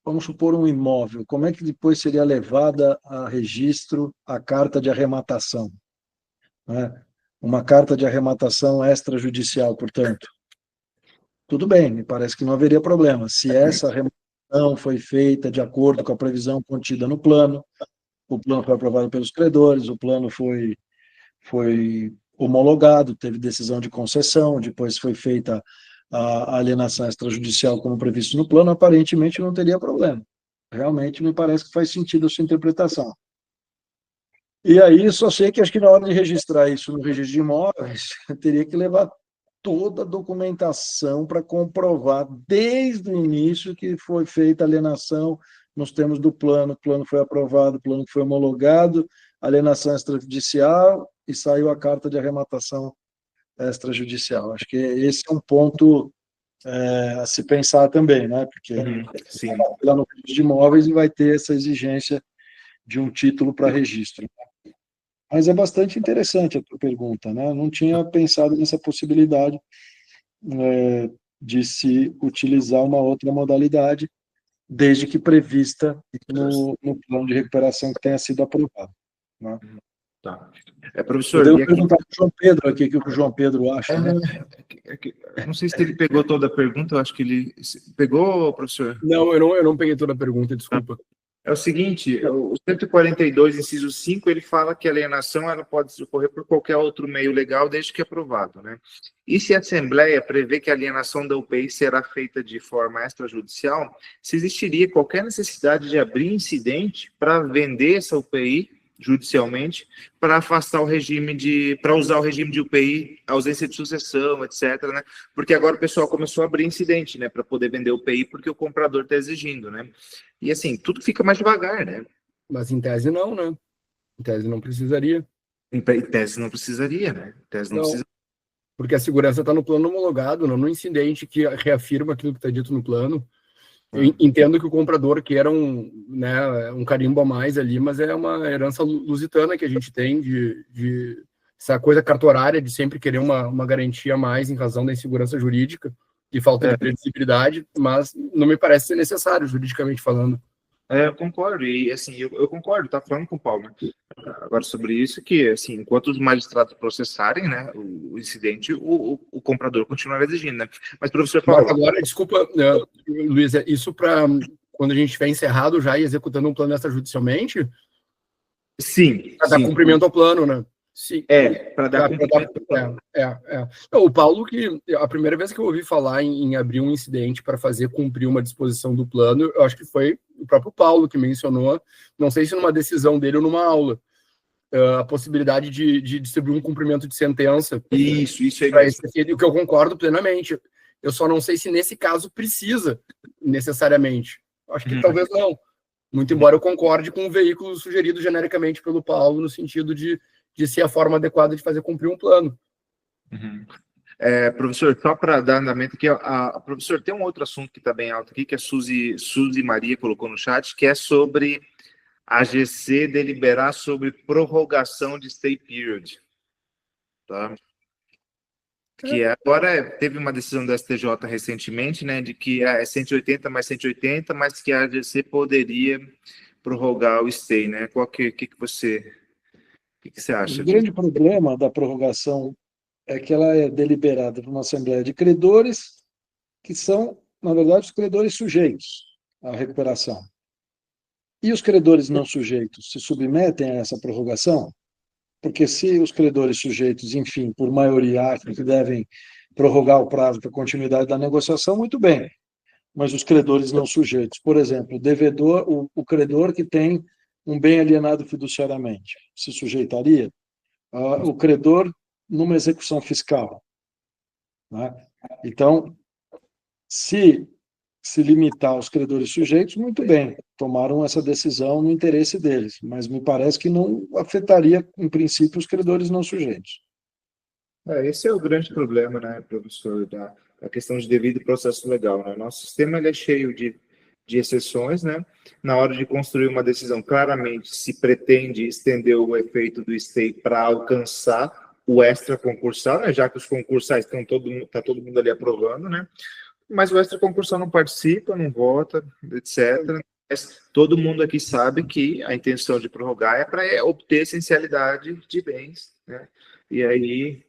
vamos supor um imóvel, como é que depois seria levada a registro a carta de arrematação, né? Uma carta de arrematação extrajudicial, portanto. Tudo bem, me parece que não haveria problema. Se essa arrematação foi feita de acordo com a previsão contida no plano, o plano foi aprovado pelos credores, o plano foi homologado, teve decisão de concessão, depois foi feita a alienação extrajudicial como previsto no plano, aparentemente não teria problema. Realmente me parece que faz sentido a sua interpretação. E aí, só sei que acho que na hora de registrar isso no registro de imóveis, teria que levar toda a documentação para comprovar desde o início que foi feita a alienação nos termos do plano, o plano foi aprovado, o plano foi homologado, alienação extrajudicial e saiu a carta de arrematação extrajudicial. Acho que esse é um ponto a se pensar também, né? Porque Sim. lá no registro de imóveis vai ter essa exigência de um título para registro. Mas é bastante interessante a tua pergunta, né? Eu não tinha pensado nessa possibilidade de se utilizar uma outra modalidade, desde que prevista no plano de recuperação que tenha sido aprovado, né? Tá. Professor, eu devo perguntar para o João Pedro aqui o que o João Pedro acha, né? Não sei se ele pegou toda a pergunta, eu acho que ele pegou, professor. Não, eu não peguei toda a pergunta, desculpa. É o seguinte, o 142, inciso 5, ele fala que a alienação ela pode ocorrer por qualquer outro meio legal, desde que aprovado, né? E se a Assembleia prevê que a alienação da UPI será feita de forma extrajudicial, se existiria qualquer necessidade de abrir incidente para vender essa UPI judicialmente, para afastar o regime para usar o regime de UPI, ausência de sucessão, etc., né? Porque agora o pessoal começou a abrir incidente, né, para poder vender UPI, porque o comprador está exigindo, né? E assim, tudo fica mais devagar, né? Mas em tese não, né? Em tese não precisaria. Em tese não precisaria, né? Em tese não precisa. Porque a segurança está no plano homologado, não no incidente que reafirma aquilo que está dito no plano. Eu entendo que o comprador queira um carimbo a mais ali, mas é uma herança lusitana que a gente tem de essa coisa cartorária de sempre querer uma garantia a mais em razão da insegurança jurídica e falta de previsibilidade, mas não me parece ser necessário, juridicamente falando. Eu concordo, e assim, eu concordo, tá falando com o Paulo, né? Agora sobre isso, que assim, enquanto os magistrados processarem, né, o incidente, o comprador continuará exigindo, né? Mas, professor Paulo... Mas agora, desculpa, Luiz, isso para quando a gente tiver encerrado já e executando um plano extrajudicialmente? Sim. Para dar cumprimento ao plano, né? Sim. Para dar cumprimento ao plano. O Paulo, que a primeira vez que eu ouvi falar em abrir um incidente para fazer cumprir uma disposição do plano, eu acho que foi o próprio Paulo que mencionou, não sei se numa decisão dele ou numa aula, a possibilidade de distribuir um cumprimento de sentença. Isso aí mesmo. O que eu concordo plenamente. Eu só não sei se nesse caso precisa, necessariamente. Acho que talvez não. Muito embora eu concorde com o veículo sugerido genericamente pelo Paulo, no sentido de ser a forma adequada de fazer cumprir um plano. Professor, só para dar andamento aqui, professor, tem um outro assunto que está bem alto aqui, que a Suzy Maria colocou no chat, que é sobre a AGC deliberar sobre prorrogação de stay period. Tá? Que agora teve uma decisão do STJ recentemente, né, de que é 180 mais 180, mas que a AGC poderia prorrogar o stay, né? O que você acha? O grande problema da prorrogação é que ela é deliberada por uma assembleia de credores que são, na verdade, os credores sujeitos à recuperação. E os credores não sujeitos se submetem a essa prorrogação? Porque se os credores sujeitos, enfim, por maioria, acham que devem prorrogar o prazo para continuidade da negociação, muito bem. Mas os credores não sujeitos, por exemplo, o devedor, o credor que tem um bem alienado fiduciariamente, se sujeitaria? O credor numa execução fiscal, né? Então, se limitar aos credores sujeitos, muito bem, tomaram essa decisão no interesse deles, mas me parece que não afetaria, em princípio, os credores não sujeitos. Esse é o grande problema, né, professor, da questão de devido processo legal, né? Nosso sistema ele é cheio de exceções, né? Na hora de construir uma decisão, claramente se pretende estender o efeito do stay para alcançar o extra concursal, né? Já que os concursais está todo mundo ali aprovando, né? Mas o extra concursal não participa, não vota, etc. Mas todo mundo aqui sabe que a intenção de prorrogar é para obter essencialidade de bens, né? E aí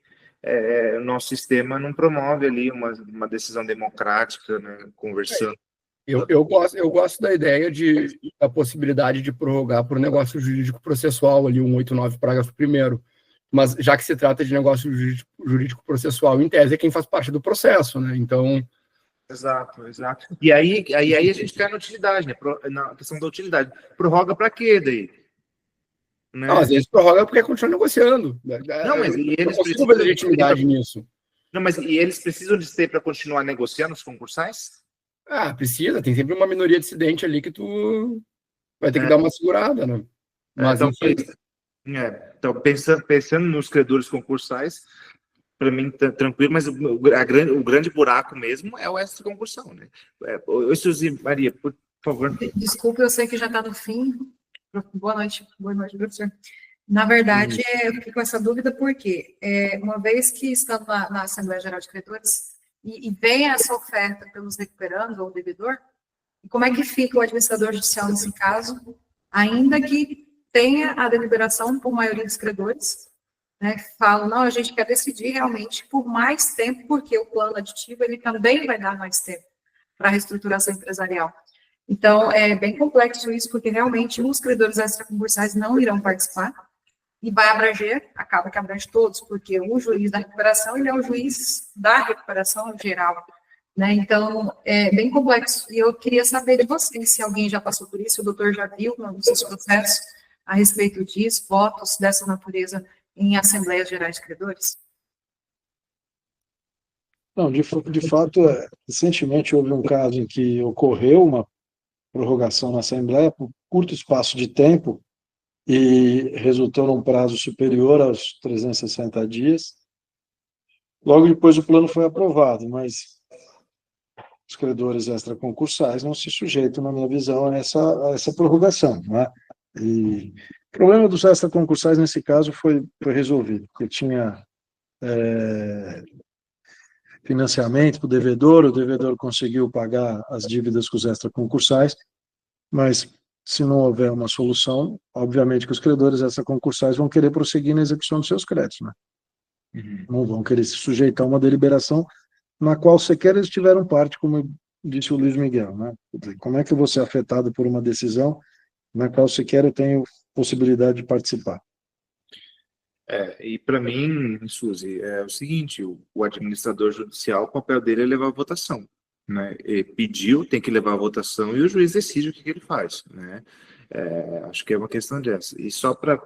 o nosso sistema não promove ali uma decisão democrática, né? Conversando. Eu gosto da ideia da possibilidade de prorrogar por negócio jurídico processual, ali 189, parágrafo 1º. Mas já que se trata de negócio jurídico processual, em tese é quem faz parte do processo, né? Então... Exato. E aí a gente cai na utilidade, né? Na questão da utilidade. Prorroga para quê daí? Né? Não, às vezes prorroga porque continua negociando. Não, mas e eles precisam ver legitimidade nisso. Não, mas e eles precisam de ter para continuar negociando os concursais? Precisa. Tem sempre uma minoria dissidente ali que tu vai ter que dar uma segurada, né? Mas, então pensando nos credores concursais, para mim tá tranquilo, mas o grande buraco mesmo é o extra concursal, né? Suzy Maria, por favor. Desculpa, eu sei que já está no fim. Boa noite, professor. Na verdade, eu fiquei com essa dúvida porque, uma vez que estamos na Assembleia Geral de Credores e vem essa oferta pelos recuperandos ou devedor, como é que fica o administrador judicial nesse caso, ainda que tenha a deliberação por maioria dos credores, né, falam, não, a gente quer decidir realmente por mais tempo, porque o plano aditivo ele também vai dar mais tempo para a reestruturação empresarial. Então, é bem complexo isso, porque realmente os credores extraconcursais não irão participar, e vai abranger, acaba que abrange todos, porque o juiz da recuperação, ele é o juiz da recuperação geral, né? Então, é bem complexo. E eu queria saber de vocês, se alguém já passou por isso, o doutor já viu nos seus processos a respeito disso, votos dessa natureza em Assembleias Gerais de Credores? Não, de fato, recentemente houve um caso em que ocorreu uma prorrogação na Assembleia por curto espaço de tempo e resultou num prazo superior aos 360 dias. Logo depois o plano foi aprovado, mas os credores extraconcursais não se sujeitam, na minha visão, a essa prorrogação, não é? E o problema dos extraconcursais, nesse caso, foi resolvido, porque tinha financiamento para o devedor conseguiu pagar as dívidas com os extraconcursais, mas se não houver uma solução, obviamente que os credores extraconcursais vão querer prosseguir na execução dos seus créditos, né? Não vão querer se sujeitar a uma deliberação na qual sequer eles tiveram parte, como disse o Luiz Miguel, né? Como é que eu vou ser afetado por uma decisão na qual sequer eu tenho possibilidade de participar? E para mim, Suzy, é o seguinte, o administrador judicial, o papel dele é levar a votação, né? Ele pediu, tem que levar a votação e o juiz decide o que ele faz, né? Acho que é uma questão dessa. E só para,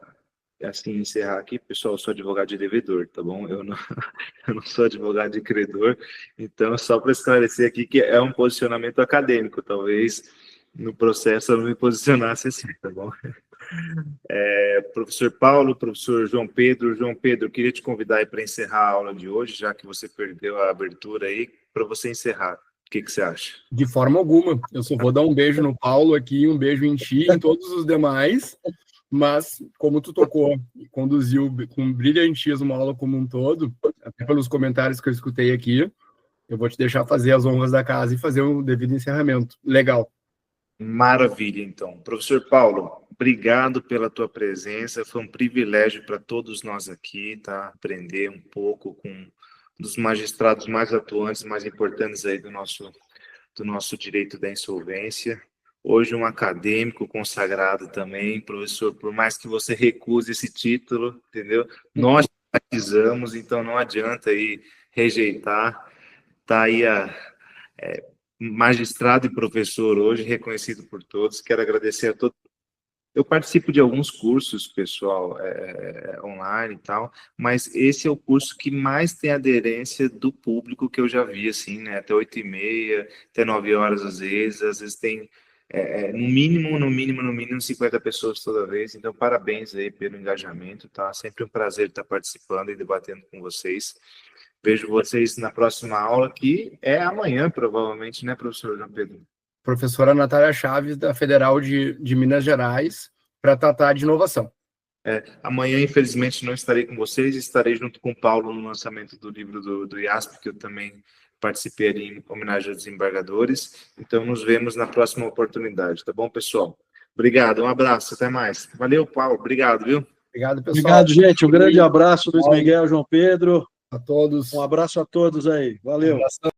assim, encerrar aqui, pessoal, eu sou advogado de devedor, tá bom? Eu não sou advogado de credor, então só para esclarecer aqui que é um posicionamento acadêmico, talvez no processo eu não me posicionasse assim, tá bom? Professor Paulo, professor João Pedro, eu queria te convidar aí para encerrar a aula de hoje, já que você perdeu a abertura aí, para você encerrar. O que você acha? De forma alguma. Eu só vou dar um beijo no Paulo aqui, um beijo em ti e em todos os demais, mas como tu tocou e conduziu com brilhantismo a aula como um todo, até pelos comentários que eu escutei aqui, eu vou te deixar fazer as honras da casa e fazer um devido encerramento. Legal. Maravilha, então. Professor Paulo, obrigado pela tua presença, foi um privilégio para todos nós aqui, tá? Aprender um pouco com um dos magistrados mais atuantes, mais importantes aí do nosso direito da insolvência. Hoje um acadêmico consagrado também, professor, por mais que você recuse esse título, entendeu? Nós precisamos, então não adianta aí rejeitar, tá aí magistrado e professor hoje, reconhecido por todos. Quero agradecer a todos. Eu participo de alguns cursos, pessoal, online e tal, mas esse é o curso que mais tem aderência do público que eu já vi, assim, né? Até 8h30, até 9 horas às vezes tem no mínimo 50 pessoas toda vez. Então, parabéns aí pelo engajamento, tá? Sempre um prazer estar participando e debatendo com vocês. Vejo vocês na próxima aula, que é amanhã, provavelmente, né, professor João Pedro? Professora Natália Chaves, da Federal de Minas Gerais, para tratar de inovação. Amanhã, infelizmente, não estarei com vocês, estarei junto com o Paulo no lançamento do livro do IASP, que eu também participei ali em homenagem aos desembargadores. Então, nos vemos na próxima oportunidade, tá bom, pessoal? Obrigado, um abraço, até mais. Valeu, Paulo, obrigado, viu? Obrigado, pessoal. Obrigado, gente. Um grande abraço, Luiz Miguel, João Pedro. A todos. Um abraço a todos aí. Valeu. Um abração.